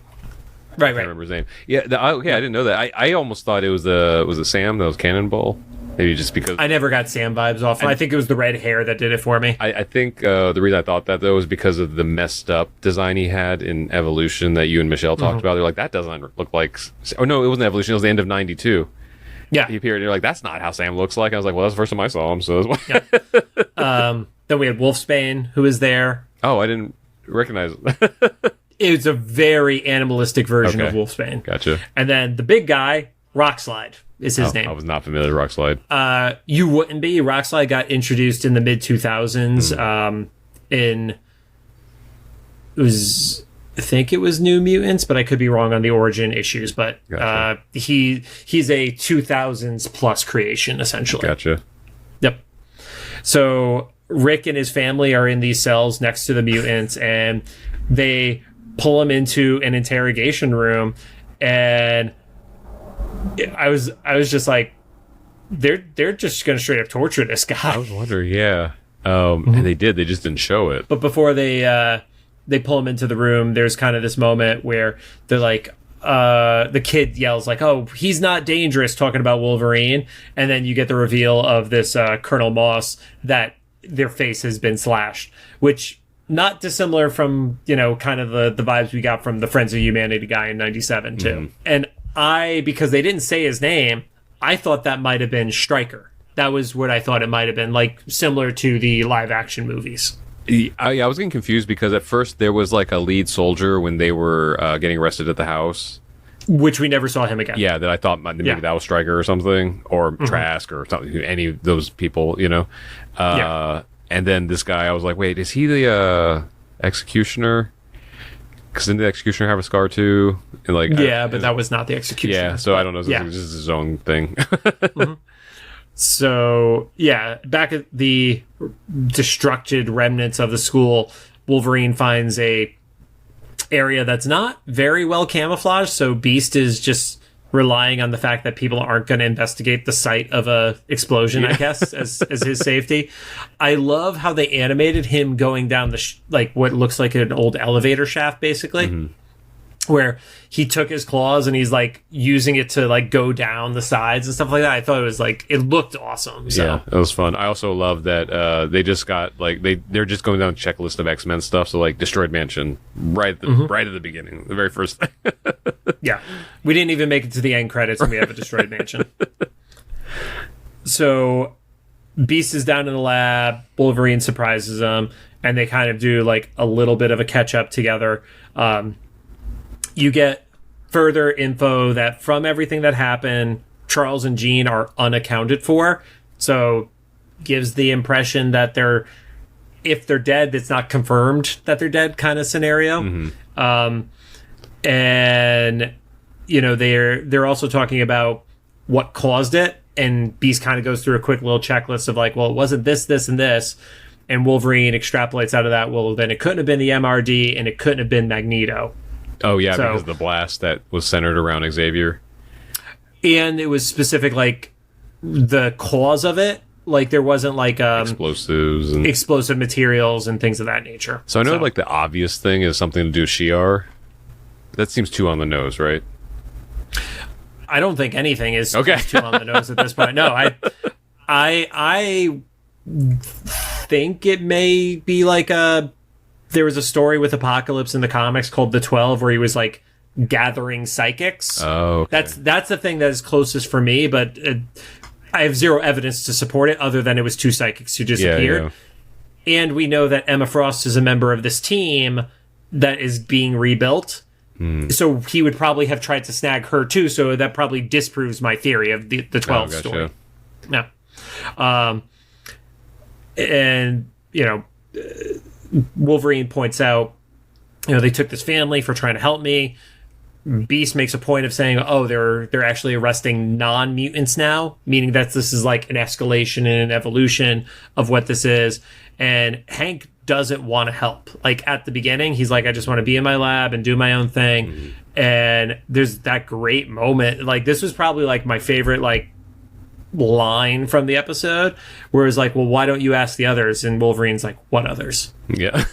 Right. I remember his name. Yeah, I didn't know that. I almost thought it was it Sam that was Cannonball. Maybe just because I never got Sam vibes off. I think it was the red hair that did it for me. I think the reason I thought that though was because of the messed up design he had in Evolution that you and Michelle talked about. They're like, that doesn't look like. Oh no, it wasn't Evolution. It was the end of '92. Yeah, he appeared. And you're like, that's not how Sam looks like. I was like, well, that's the first time I saw him. So that's why. Then we had Wolfsbane, who was there. Oh, I didn't recognize it. It's a very animalistic version of Wolfsbane. Gotcha. And then the big guy, Rockslide, is his name. I was not familiar with Rockslide. You wouldn't be. Rockslide got introduced in the mid 2000s. It was think it was New Mutants, but I could be wrong on the origin issues. But Gotcha. He's a 2000s plus creation, essentially. Gotcha. Yep. So Rick and his family are in these cells next to the mutants, and they pull him into an interrogation room, and I was just like, they're just going to straight up torture this guy. I was wondering, yeah. And they did. They just didn't show it. But before they pull him into the room, there's kind of this moment where they're like, the kid yells like, "Oh, he's not dangerous," talking about Wolverine, and then you get the reveal of this Colonel Moss that their face has been slashed, which not dissimilar from, you know, kind of the vibes we got from the Friends of Humanity guy in '97 too. And because they didn't say his name, I thought that might have been Stryker. That was what I thought it might have been, like similar to the live action movies. I was getting confused because at first there was like a lead soldier when they were getting arrested at the house, which we never saw him again. Yeah, that I thought maybe that was Stryker or something, or Trask or something. Any of those people, you know. And then this guy, I was like, wait, is he the executioner? Because didn't the executioner have a scar too? And like, but that was not the executioner. Yeah, so I don't know. It's just his own thing. So, back at the destructed remnants of the school, Wolverine finds a area that's not very well camouflaged, so Beast is just relying on the fact that people aren't going to investigate the site of a explosion, I guess, as his safety. I love how they animated him going down the what looks like an old elevator shaft, basically. Where he took his claws and he's like using it to like go down the sides and stuff like that. I thought it was like, it looked awesome. So. Yeah, it was fun. I also love that they just got like they're just going down a checklist of X-Men stuff. So like Destroyed Mansion right at the beginning, the very first thing. Yeah, we didn't even make it to the end credits and we have a Destroyed Mansion. So Beast is down in the lab. Wolverine surprises him, and they kind of do like a little bit of a catch up together. You get further info that from everything that happened, Charles and Jean are unaccounted for. So gives the impression that if they're dead, it's not confirmed that they're dead kind of scenario. And, you know, they're also talking about what caused it. And Beast kind of goes through a quick little checklist of like, well, it wasn't this, this, and this. And Wolverine extrapolates out of that, well, then it couldn't have been the MRD and it couldn't have been Magneto. Oh, yeah, because of the blast that was centered around Xavier. And it was specific, like, the cause of it. Like, there wasn't, like... explosives. And explosive materials and things of that nature. So I know, like, the obvious thing is something to do with Shi'ar. That seems too on the nose, right? I don't think anything is too on the nose at this point. No, I think it may be like there was a story with Apocalypse in the comics called The 12 where he was like gathering psychics. Oh, okay. That's the thing that is closest for me, but I have zero evidence to support it other than it was two psychics who disappeared. Yeah. And we know that Emma Frost is a member of this team that is being rebuilt. So he would probably have tried to snag her too, so that probably disproves my theory of the 12 story. Yeah. And, you know, Wolverine points out, you know, they took this family for trying to help me. Beast makes a point of saying, oh, they're actually arresting non-mutants now, meaning that this is like an escalation and an evolution of what this is. And Hank doesn't want to help. Like at the beginning, he's like, I just want to be in my lab and do my own thing. And there's that great moment. Like this was probably like my favorite like line from the episode, where it's like, well, why don't you ask the others? And Wolverine's like, what others? Yeah.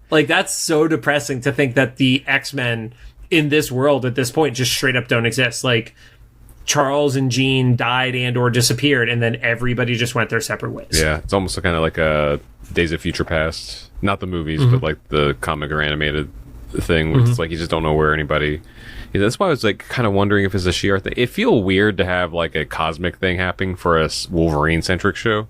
Like that's so depressing to think that the X-Men in this world at this point just straight up don't exist. Like Charles and Jean died and or disappeared, and then everybody just went their separate ways. Yeah, it's almost kind of like a Days of Future Past, not the movies, but like the comic or animated thing, where it's like you just don't know where anybody. Yeah, that's why I was like kind of wondering if it's a Shi'ar thing. It feels weird to have like a cosmic thing happening for a Wolverine centric show.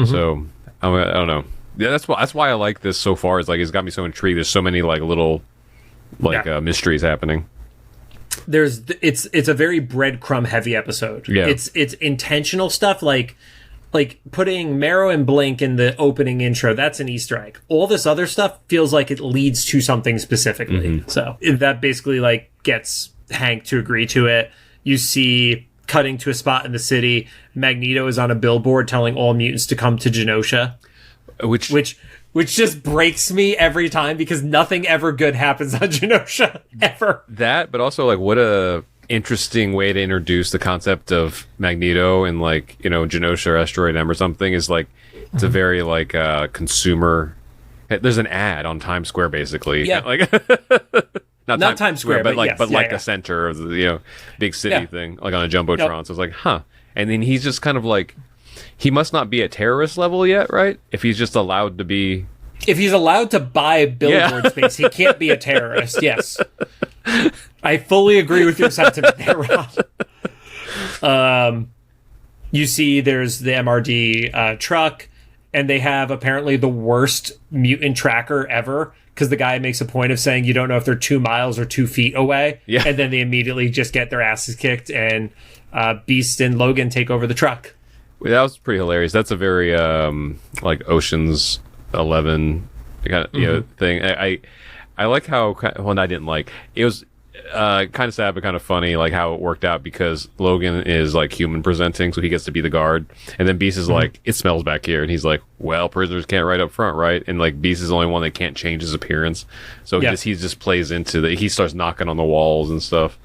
So I don't know. Yeah, that's why I like this so far. Is like it's got me so intrigued. There's so many like little mysteries happening. It's a very breadcrumb heavy episode. Yeah. It's intentional stuff. Like like putting Marrow and Blink in the opening intro, that's an Easter egg. All this other stuff feels like it leads to something specifically. So that basically like gets Hank to agree to it. You see, cutting to a spot in the city, Magneto is on a billboard telling all mutants to come to Genosha, which just breaks me every time because nothing ever good happens on Genosha ever. That, but also like what a interesting way to introduce the concept of Magneto and like, you know, Genosha or Asteroid M or something is like it's a very like consumer. There's an ad on Times Square basically. Yeah. Like not Times Square, but like the center of the, you know, big city thing, like on a jumbotron. Yep. So it's like, huh. And then he's just kind of like, he must not be at terrorist level yet, right? If he's just allowed to be. If he's allowed to buy billboard space, he can't be a terrorist. Yes. I fully agree with your sentiment there, Rob. You see there's the MRD truck, and they have apparently the worst mutant tracker ever, because the guy makes a point of saying you don't know if they're 2 miles or 2 feet away. Yeah. And then they immediately just get their asses kicked, and Beast and Logan take over the truck. That was pretty hilarious. That's a very like Ocean's 11 kind of, you know, thing. I like how, well, I didn't like, it was kind of sad but kind of funny like how it worked out, because Logan is like human presenting, so he gets to be the guard, and then Beast is like, it smells back here, and he's like, well, prisoners can't right up front, right? And like Beast is the only one that can't change his appearance, so he just plays into he starts knocking on the walls and stuff,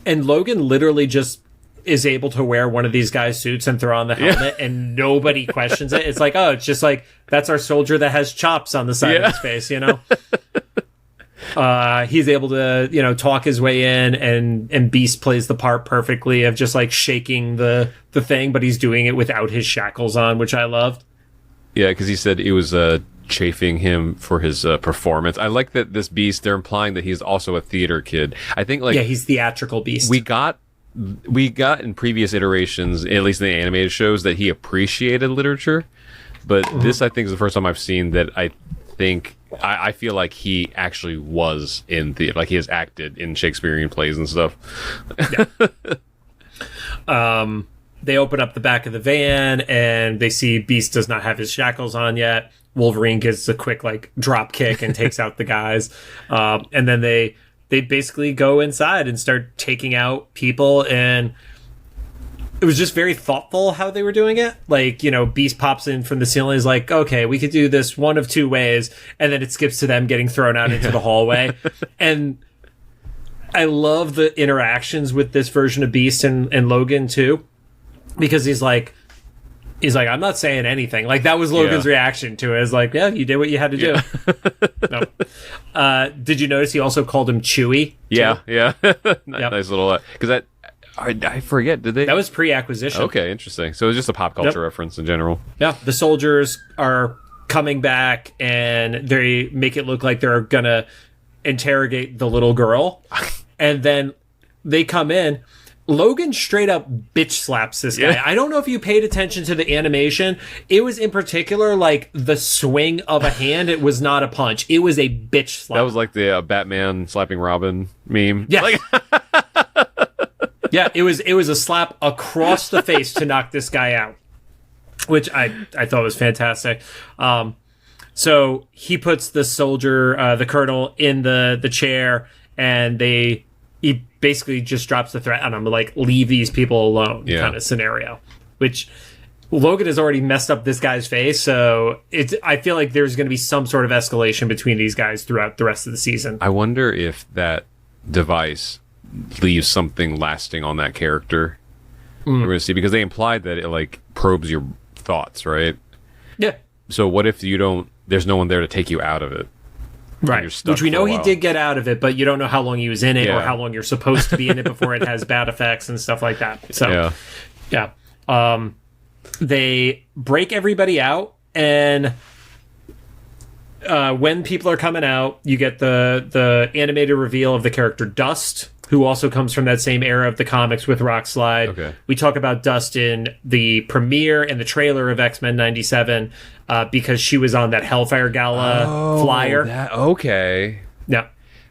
and Logan literally just is able to wear one of these guys' suits and throw on the helmet, and nobody questions it. It's like, oh, it's just like, that's our soldier that has chops on the side of his face, you know? He's able to, you know, talk his way in, and Beast plays the part perfectly of just like shaking the thing, but he's doing it without his shackles on, which I loved. Yeah, because he said it was chafing him for his performance. I like that this Beast, they're implying that he's also a theater kid. I think like, yeah, he's theatrical Beast. We got in previous iterations, at least in the animated shows, that he appreciated literature, but this I think is the first time I've seen that. I feel like he actually was in theater, like he has acted in Shakespearean plays and stuff. They open up the back of the van and they see Beast does not have his shackles on yet. Wolverine gets a quick like drop kick and takes out the guys, and then they basically go inside and start taking out people, and it was just very thoughtful how they were doing it. Like, you know, Beast pops in from the ceiling, is like, okay, we could do this one of two ways, and then it skips to them getting thrown out into the hallway. And I love the interactions with this version of Beast and Logan too, because he's like, I'm not saying anything. Like, that was Logan's reaction to it. It's like, yeah, you did what you had to do. No. Did you notice he also called him Chewie? Yeah, yeah. Nice little, because that, I forget, did they? That was pre-acquisition. Okay, interesting. So it was just a pop culture reference in general. Yeah, the soldiers are coming back, and they make it look like they're going to interrogate the little girl. And then they come in. Logan straight up bitch slaps this guy. I don't know if you paid attention to the animation. It was in particular like the swing of a hand. It was not a punch. It was a bitch slap. That was like the Batman slapping Robin meme. Yeah. Like- Yeah, it was a slap across the face to knock this guy out, which I thought was fantastic. So he puts the soldier, the colonel, in the chair, and he basically just drops the threat on him, like, leave these people alone kind of scenario, which Logan has already messed up this guy's face, so I feel like there's going to be some sort of escalation between these guys throughout the rest of the season. I wonder if that device leaves something lasting on that character. We're going to see, because they implied that it like probes your thoughts, right? Yeah. So what if there's no one there to take you out of it? Right. Which we know he did get out of it, but you don't know how long he was in it or how long you're supposed to be in it before it has bad effects and stuff like that. So, they break everybody out, and when people are coming out, you get the animated reveal of the character Dust, who also comes from that same era of the comics with Rockslide. Okay. We talk about Dust in the premiere and the trailer of X-Men 97 because she was on that Hellfire Gala flyer. Okay. Yeah.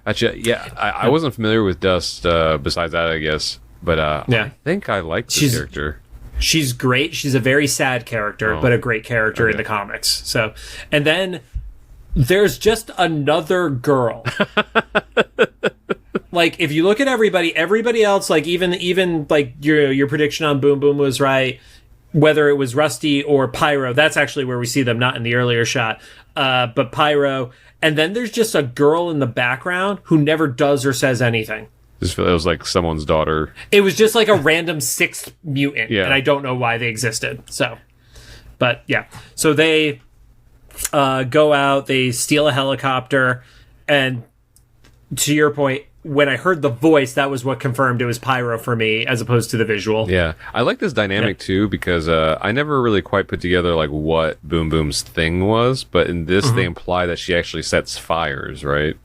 Actually, I wasn't familiar with Dust besides that, I guess. But I think I like this character. She's great. She's a very sad character, but a great character in the comics. So, and then there's just another girl. Like, if you look at everybody else, like even like your prediction on Boom Boom was right. Whether it was Rusty or Pyro, that's actually where we see them, not in the earlier shot. But Pyro, and then there's just a girl in the background who never does or says anything. Just feel it was like someone's daughter. It was just like a random sixth mutant, and I don't know why they existed. So, but yeah, so they go out, they steal a helicopter, and to your point, when I heard the voice, that was what confirmed it was Pyro for me, as opposed to the visual. Yeah, I like this dynamic too, because I never really quite put together like what Boom Boom's thing was, but in this they imply that she actually sets fires, right?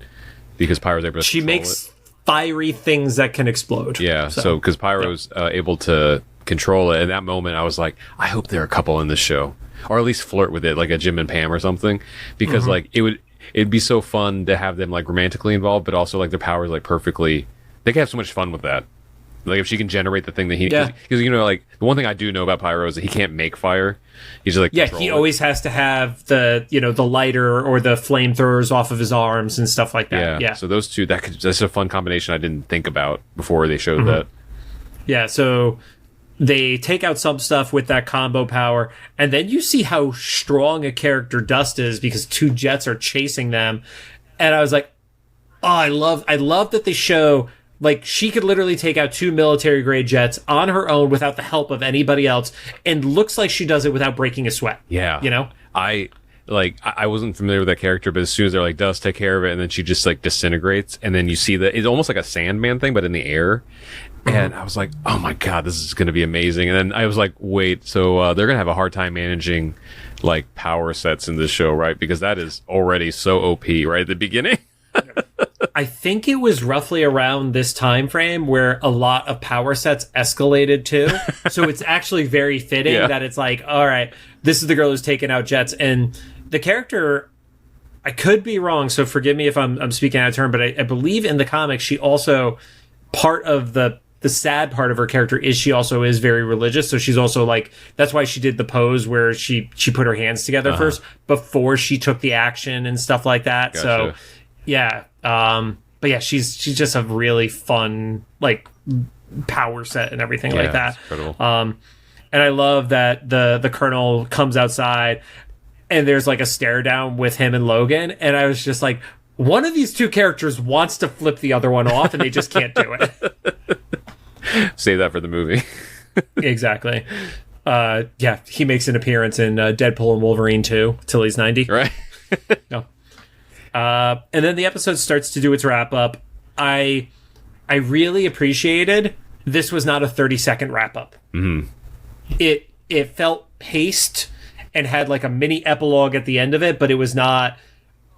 Because Pyro's able to she control makes it. Fiery things that can explode. Yeah, so because Pyro's able to control it, in that moment I was like, I hope they're a couple in this show, or at least flirt with it, like a Jim and Pam or something, because like it'd be so fun to have them like romantically involved, but also like their powers like perfectly. They can have so much fun with that. Like if she can generate the thing that he, because you know, like the one thing I do know about Pyro is that he can't make fire. He's just like he always has to have the the lighter or the flamethrowers off of his arms and stuff like that. Yeah. So those two, that's a fun combination I didn't think about before they showed that. Yeah. So they take out some stuff with that combo power, and then you see how strong a character Dust is because two jets are chasing them, and I was like, oh, I love that they show. Like, she could literally take out two military-grade jets on her own without the help of anybody else, and looks like she does it without breaking a sweat. Yeah. You know? I wasn't familiar with that character, but as soon as they're like, Dust, take care of it, and then she just, like, disintegrates, and then you see that it's almost like a Sandman thing, but in the air. And I was like, oh my god, this is going to be amazing. And then I was like, wait, so they're going to have a hard time managing, like, power sets in this show, right? Because that is already so OP right at the beginning. I think it was roughly around this time frame where a lot of power sets escalated too. So it's actually very fitting that it's like, all right, this is the girl who's taking out jets. And the character, I could be wrong, so forgive me if I'm speaking out of turn, but I believe in the comics she also, part of the sad part of her character is she also is very religious. So she's also like, that's why she did the pose where she put her hands together first before she took the action and stuff like that. Gotcha. So yeah. But yeah, she's just a really fun, like, power set and everything like that. And I love that the Colonel comes outside and there's like a stare down with him and Logan. And I was just like, one of these two characters wants to flip the other one off and they just can't do it. Save that for the movie. Exactly. Yeah, he makes an appearance in Deadpool and Wolverine 2 till he's 90. Right. No. And then the episode starts to do its wrap up. I really appreciated this was not a 30-second wrap up. Mm-hmm. It felt paced and had like a mini epilogue at the end of it, but it was not,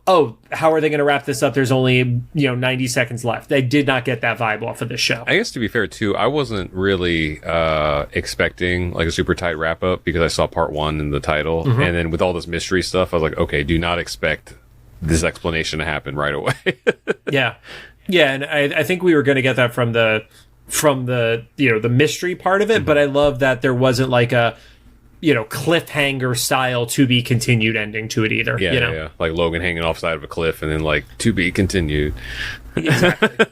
oh, how are they going to wrap this up? There's only 90 seconds left. I did not get that vibe off of this show. I guess to be fair too, I wasn't really expecting like a super tight wrap up because I saw part 1 in the title, and then with all this mystery stuff, I was like, okay, do not expect this explanation to happen right away. Yeah, and I think we were going to get that from the the mystery part of it, but I love that there wasn't like a cliffhanger style to be continued ending to it either. Yeah, like Logan hanging off side of a cliff and then like to be continued. Exactly.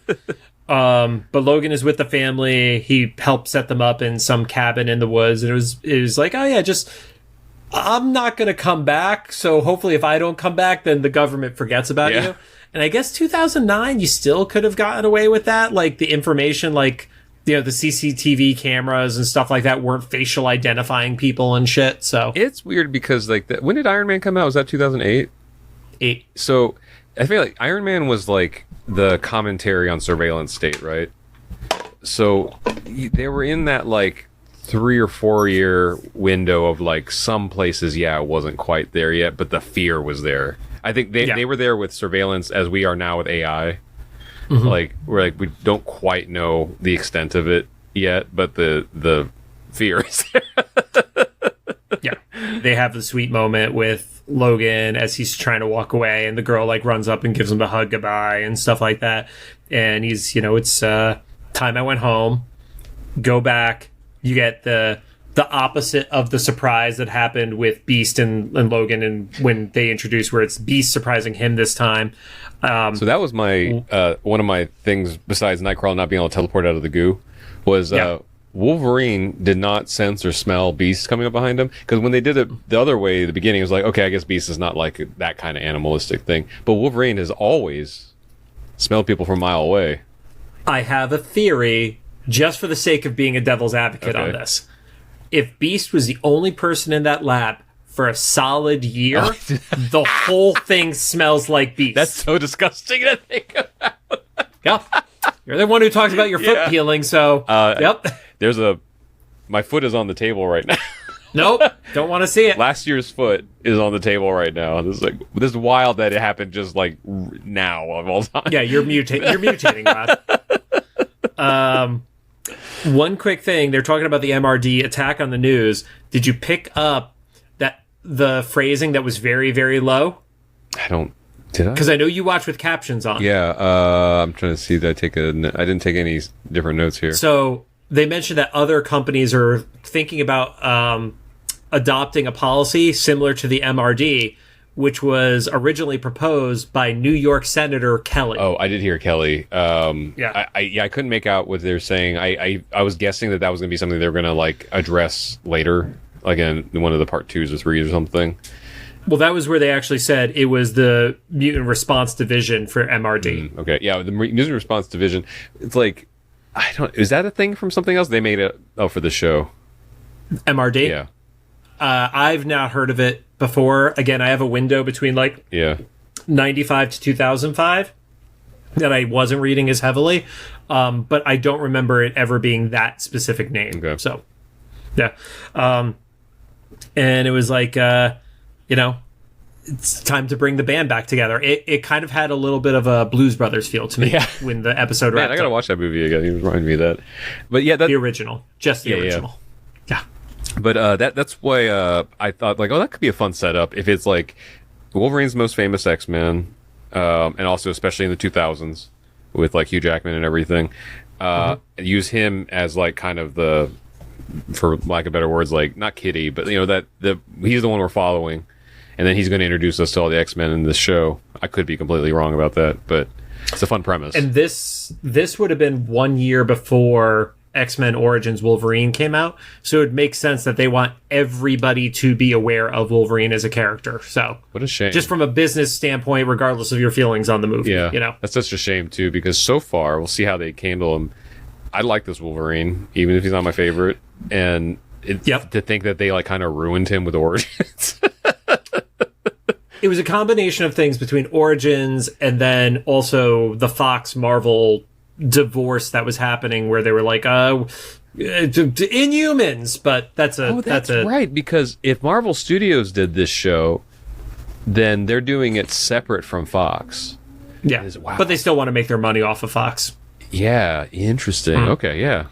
But Logan is with the family. He helped set them up in some cabin in the woods, and it was like, oh yeah, I'm not going to come back, so hopefully if I don't come back, then the government forgets about you. And I guess 2009, you still could have gotten away with that. Like, the information, like, the CCTV cameras and stuff like that weren't facial identifying people and shit, so. It's weird because, like, when did Iron Man come out? Was that 2008? 8. So, I feel like Iron Man was, like, the commentary on surveillance state, right? So, they were in that, like, 3 or 4 year window of like some places it wasn't quite there yet, but the fear was there. I think they were there with surveillance as we are now with AI. Like we don't quite know the extent of it yet, but the fear is there. Yeah, they have the sweet moment with Logan as he's trying to walk away, and the girl like runs up and gives him the hug goodbye and stuff like that, and he's it's time I went home, go back. You get the the opposite of the surprise that happened with Beast and Logan, and when they introduced where it's Beast surprising him this time. So that was my one of my things besides Nightcrawler not being able to teleport out of the goo was Wolverine did not sense or smell Beast coming up behind him, because when they did it the other way at the beginning, it was like, okay, I guess Beast is not like that kind of animalistic thing, but Wolverine has always smelled people from a mile away. I have a theory, just for the sake of being a devil's advocate on this. If Beast was the only person in that lab for a solid year, the whole thing smells like Beast. That's so disgusting to think about. Yep. You're the one who talked about your foot peeling, so yep. My foot is on the table right now. Nope, don't want to see it. Last year's foot is on the table right now. This is wild that it happened just like now of all time. Yeah, you're mutating, Rod. One quick thing, they're talking about the MRD attack on the news. Did you pick up that the phrasing that was very, very low? Did I? Because I know you watch with captions on. Yeah, I'm trying to see that I didn't take any different notes here. So they mentioned that other companies are thinking about adopting a policy similar to the MRD, which was originally proposed by New York Senator Kelly. Oh, I did hear Kelly. I couldn't make out what they're saying. I was guessing that was going to be something they were going to like address later, like in one of the part 2s or 3s or something. Well, that was where they actually said it was the Mutant Response Division for MRD. Okay, yeah, the Mutant Response Division. It's like, is that a thing from something else? They made it, for the show. MRD? Yeah. I've not heard of it before. Again, I have a window between 95 to 2005 that I wasn't reading as heavily, but I don't remember it ever being that specific name. Okay. So, yeah. And it was like, it's time to bring the band back together. It kind of had a little bit of a Blues Brothers feel to me when the episode wrapped up. I gotta watch that movie again. You reminded me of that. But yeah, the original. Just the original. Yeah. But that's why I thought, like, that could be a fun setup if it's like Wolverine's most famous X-Men, and also especially in the 2000s with like Hugh Jackman and everything. Use him as like kind of the, for lack of better words, like not Kitty, but he's the one we're following, and then he's going to introduce us to all the X-Men in this show. I could be completely wrong about that, but it's a fun premise. And this would have been 1 year before X-Men Origins Wolverine came out, so it makes sense that they want everybody to be aware of Wolverine as a character. So what a shame. Just from a business standpoint, regardless of your feelings on the movie. Yeah, that's such a shame too, because so far, we'll see how they handle him. I like this Wolverine, even if he's not my favorite, and to think that they like kind of ruined him with Origins. It was a combination of things between Origins and then also the Fox Marvel divorce that was happening, where they were like, Inhumans, but that's right, because if Marvel Studios did this show, then they're doing it separate from Fox. Yeah, but they still want to make their money off of Fox. Yeah, interesting. Okay, yeah.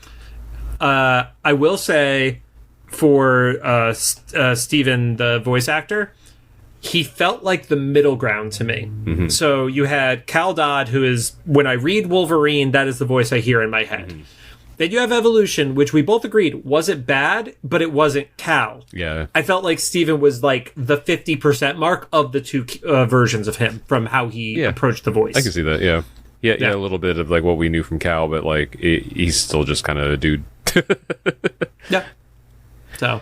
I will say, for Steven, the voice actor, he felt like the middle ground to me. Mm-hmm. So you had Cal Dodd, who is, when I read Wolverine, that is the voice I hear in my head. Mm-hmm. Then you have Evolution, which we both agreed wasn't bad, but it wasn't Cal. Yeah. I felt like Steven was like the 50% mark of the two versions of him from how he approached the voice. I can see that, yeah. Yeah, a little bit of like what we knew from Cal, but like he's still just kind of a dude. Yeah. So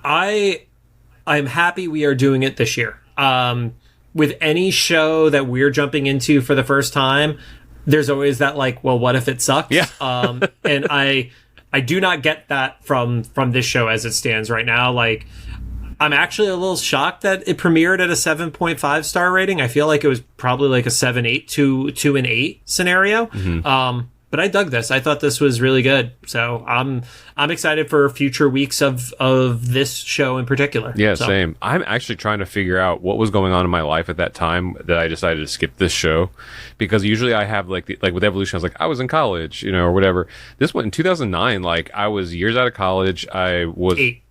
I'm happy we are doing it this year. With any show that we're jumping into for the first time, there's always that like, well, what if it sucks? Yeah. And I do not get that from this show as it stands right now. Like, I'm actually a little shocked that it premiered at a 7.5 star rating. I feel like it was probably like a 7-8 to an 8 scenario. Mm-hmm. But I dug this. I thought this was really good. So I'm excited for future weeks of this show in particular. Yeah, same. I'm actually trying to figure out what was going on in my life at that time that I decided to skip this show, because usually I have like with Evolution, I was like, I was in college, or whatever. This one in 2009, like I was years out of college. I was 8.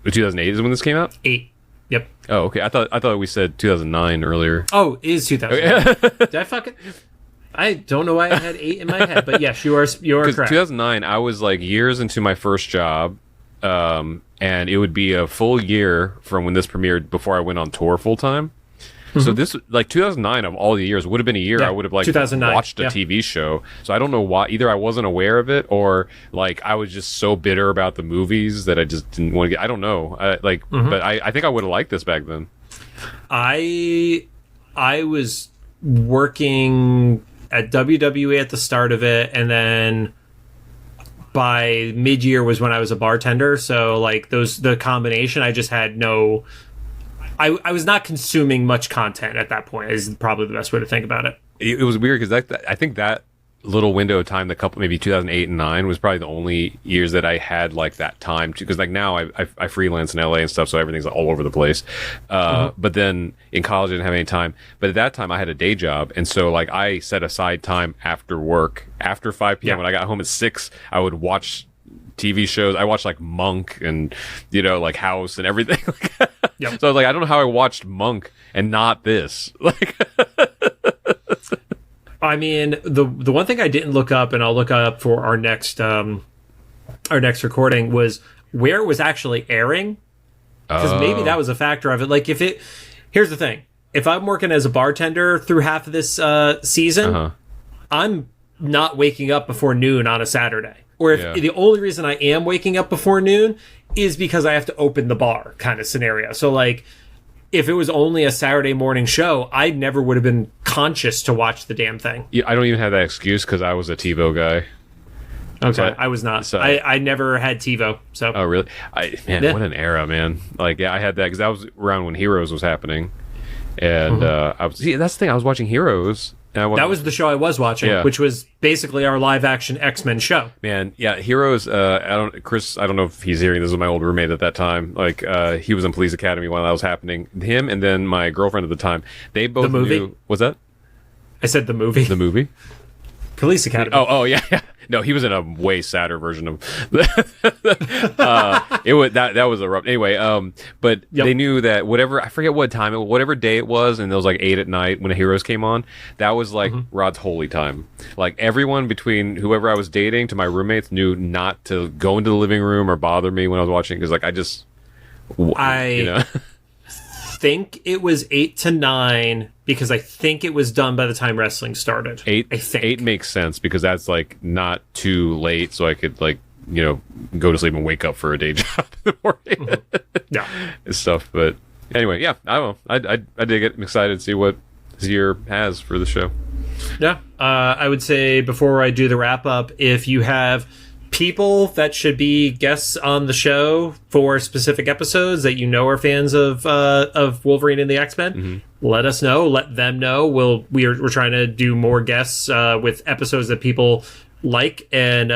2008 is when this came out? 8. Yep. Oh, okay. I thought we said 2009 earlier. Oh, it is 2009. Did I fuck it? I don't know why I had 8 in my head, but yes, you are correct. 2009, I was like years into my first job, and it would be a full year from when this premiered before I went on tour full time. So this, like 2009 of all the years, would have been a year I would have like 2009, watched a TV show. So I don't know why, either I wasn't aware of it or like I was just so bitter about the movies that I just didn't want to get, I don't know. But I think I would have liked this back then. I was working at WWE at the start of it, and then by mid-year was when I was a bartender. So like the combination, I just had no... I was not consuming much content at that point, is probably the best way to think about it. It was weird because I think that little window of time, maybe 2008 and 2009, was probably the only years that I had like that time to, because like now I freelance in LA and stuff, so everything's all over the place. But then in college I didn't have any time. But at that time I had a day job, and so like I set aside time after work, after 5 p.m. When I got home at 6, I would watch TV shows. I watched like Monk and like House and everything. Yep. So I was like, I don't know how I watched Monk and not this. Like, I mean, the one thing I didn't look up, and I'll look up for our next recording, was where it was actually airing, because maybe that was a factor of it. Like, here's the thing: if I'm working as a bartender through half of this season, I'm not waking up before noon on a Saturday. Or if the only reason I am waking up before noon is because I have to open the bar kind of scenario. So like, if it was only a Saturday morning show, I never would have been conscious to watch the damn thing. Yeah, I don't even have that excuse because I was a TiVo guy. Okay, so I was not. So I never had TiVo. So. Oh really? What an era, man! Like, I had that because that was around when Heroes was happening, and that's the thing. I was watching Heroes. That was the show I was watching, which was basically our live-action X-Men show. Man, yeah, Heroes. Chris, I don't know if he's hearing. This was my old roommate at that time. Like, he was in Police Academy while that was happening. Him and then my girlfriend at the time. They both knew. What's that? I said the movie. The movie. Police Academy. Oh yeah. No, he was in a way sadder version of. It was that was a rough. Anyway, but they knew that whatever, I forget what time, whatever day it was, and it was like 8 at night when the Heroes came on. That was like Rod's holy time. Like, everyone between whoever I was dating to my roommates knew not to go into the living room or bother me when I was watching, because like I think it was 8 to 9 because I think it was done by the time wrestling started. 8, I think 8 makes sense because that's like not too late, so I could like go to sleep and wake up for a day job in the morning. Yeah, and stuff. But anyway, yeah, I don't know. I dig it. I'm excited to see what this year has for the show. Yeah, I would say before I do the wrap up, if you have people that should be guests on the show for specific episodes that are fans of Wolverine and the X-Men, let us know. Let them know. We're trying to do more guests with episodes that people like, and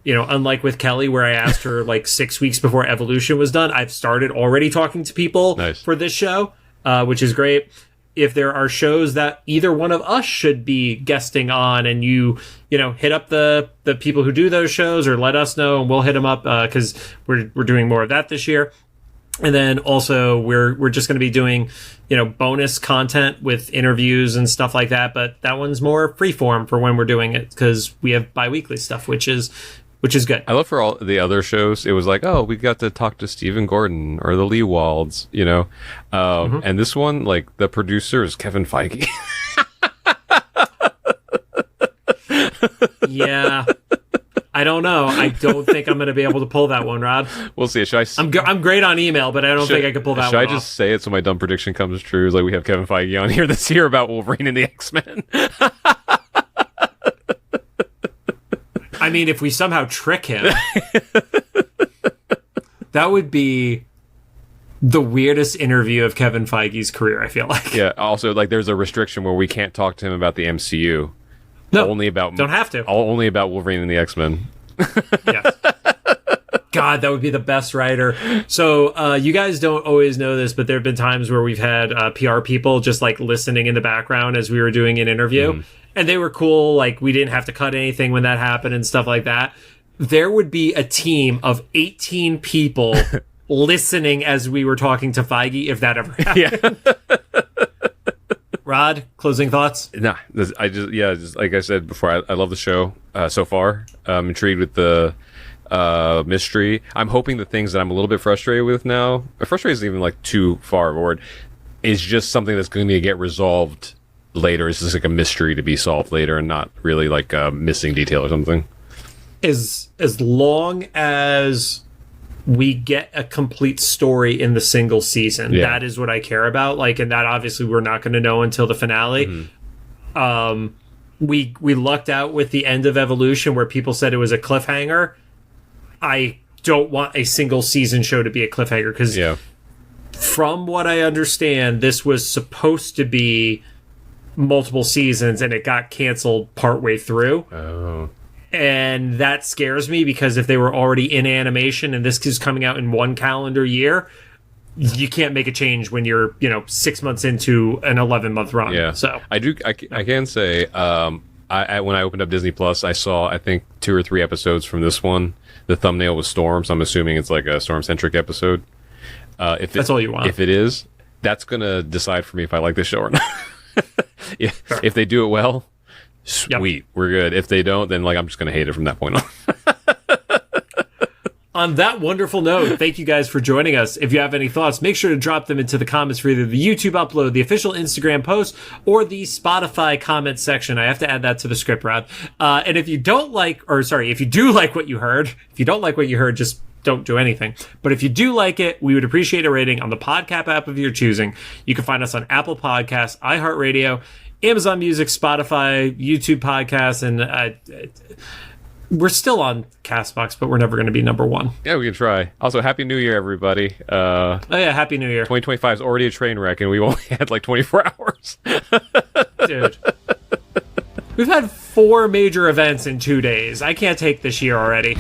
unlike with Kelly, where I asked her like 6 weeks before Evolution was done, I've started already talking to people for this show, which is great. If there are shows that either one of us should be guesting on, and hit up the people who do those shows, or let us know and we'll hit them up, because we're doing more of that this year. And then also we're just going to be doing bonus content with interviews and stuff like that, but that one's more freeform for when we're doing it, because we have bi-weekly stuff, which is good. I love for all the other shows, it was like, oh, we got to talk to Stephen Gordon or the Lee Walds, and this one, like, the producer is Kevin Feige. Yeah, I don't know. I don't think I'm going to be able to pull that one, Rod. We'll see. I'm great on email, but I don't think I could pull that one off. Should I just say it so my dumb prediction comes true? It's like, we have Kevin Feige on here this year about Wolverine and the X-Men. I mean, if we somehow trick him, that would be the weirdest interview of Kevin Feige's career, I feel like. Yeah, also, like, there's a restriction where we can't talk to him about the MCU. No, don't have to. Only about Wolverine and the X-Men. Yes. God, that would be the best writer. So you guys don't always know this, but there have been times where we've had PR people just like listening in the background as we were doing an interview. And they were cool. Like, we didn't have to cut anything when that happened and stuff like that. There would be a team of 18 people listening as we were talking to Feige if that ever happened. Yeah. Rod, closing thoughts? Nah, just like I said before, I love the show so far. I'm intrigued with the mystery. I'm hoping the things that I'm a little bit frustrated with now, frustrated isn't even like too far of a word, is just something that's going to get resolved later. It's just like a mystery to be solved later and not really like a missing detail or something. As long as we get a complete story in the single season, that is what I care about. Like, and that obviously we're not going to know until the finale. We lucked out with the end of Evolution where people said it was a cliffhanger. I don't want a single season show to be a cliffhanger because from what I understand, this was supposed to be multiple seasons and it got canceled partway through. And that scares me because if they were already in animation and this is coming out in one calendar year, you can't make a change when you're 6 months into an 11-month run. So I can say when I opened up Disney Plus, I saw I think 2 or 3 episodes from this one. The thumbnail was Storm, so I'm assuming it's like a Storm-centric episode. That's all you want. If it is, that's gonna decide for me if I like this show or not. If they do it well, sweet, we're good. If they don't, then like I'm just gonna hate it from that point on. On that wonderful note, thank you guys for joining us. If you have any thoughts, make sure to drop them into the comments for either the YouTube upload, the official Instagram post, or the Spotify comment section. I have to add that to the script, Rod. And if you don't like, if you do like what you heard, just don't do anything. But if you do like it, we would appreciate a rating on the Podcast app of your choosing. You can find us on Apple Podcasts, iHeartRadio, Amazon Music, Spotify, YouTube Podcasts, and we're still on CastBox, but we're never going to be number one. Yeah, we can try. Also, Happy New Year, everybody. Happy New Year. 2025 is already a train wreck, and we only had like 24 hours. Dude. We've had 4 major events in 2 days. I can't take this year already.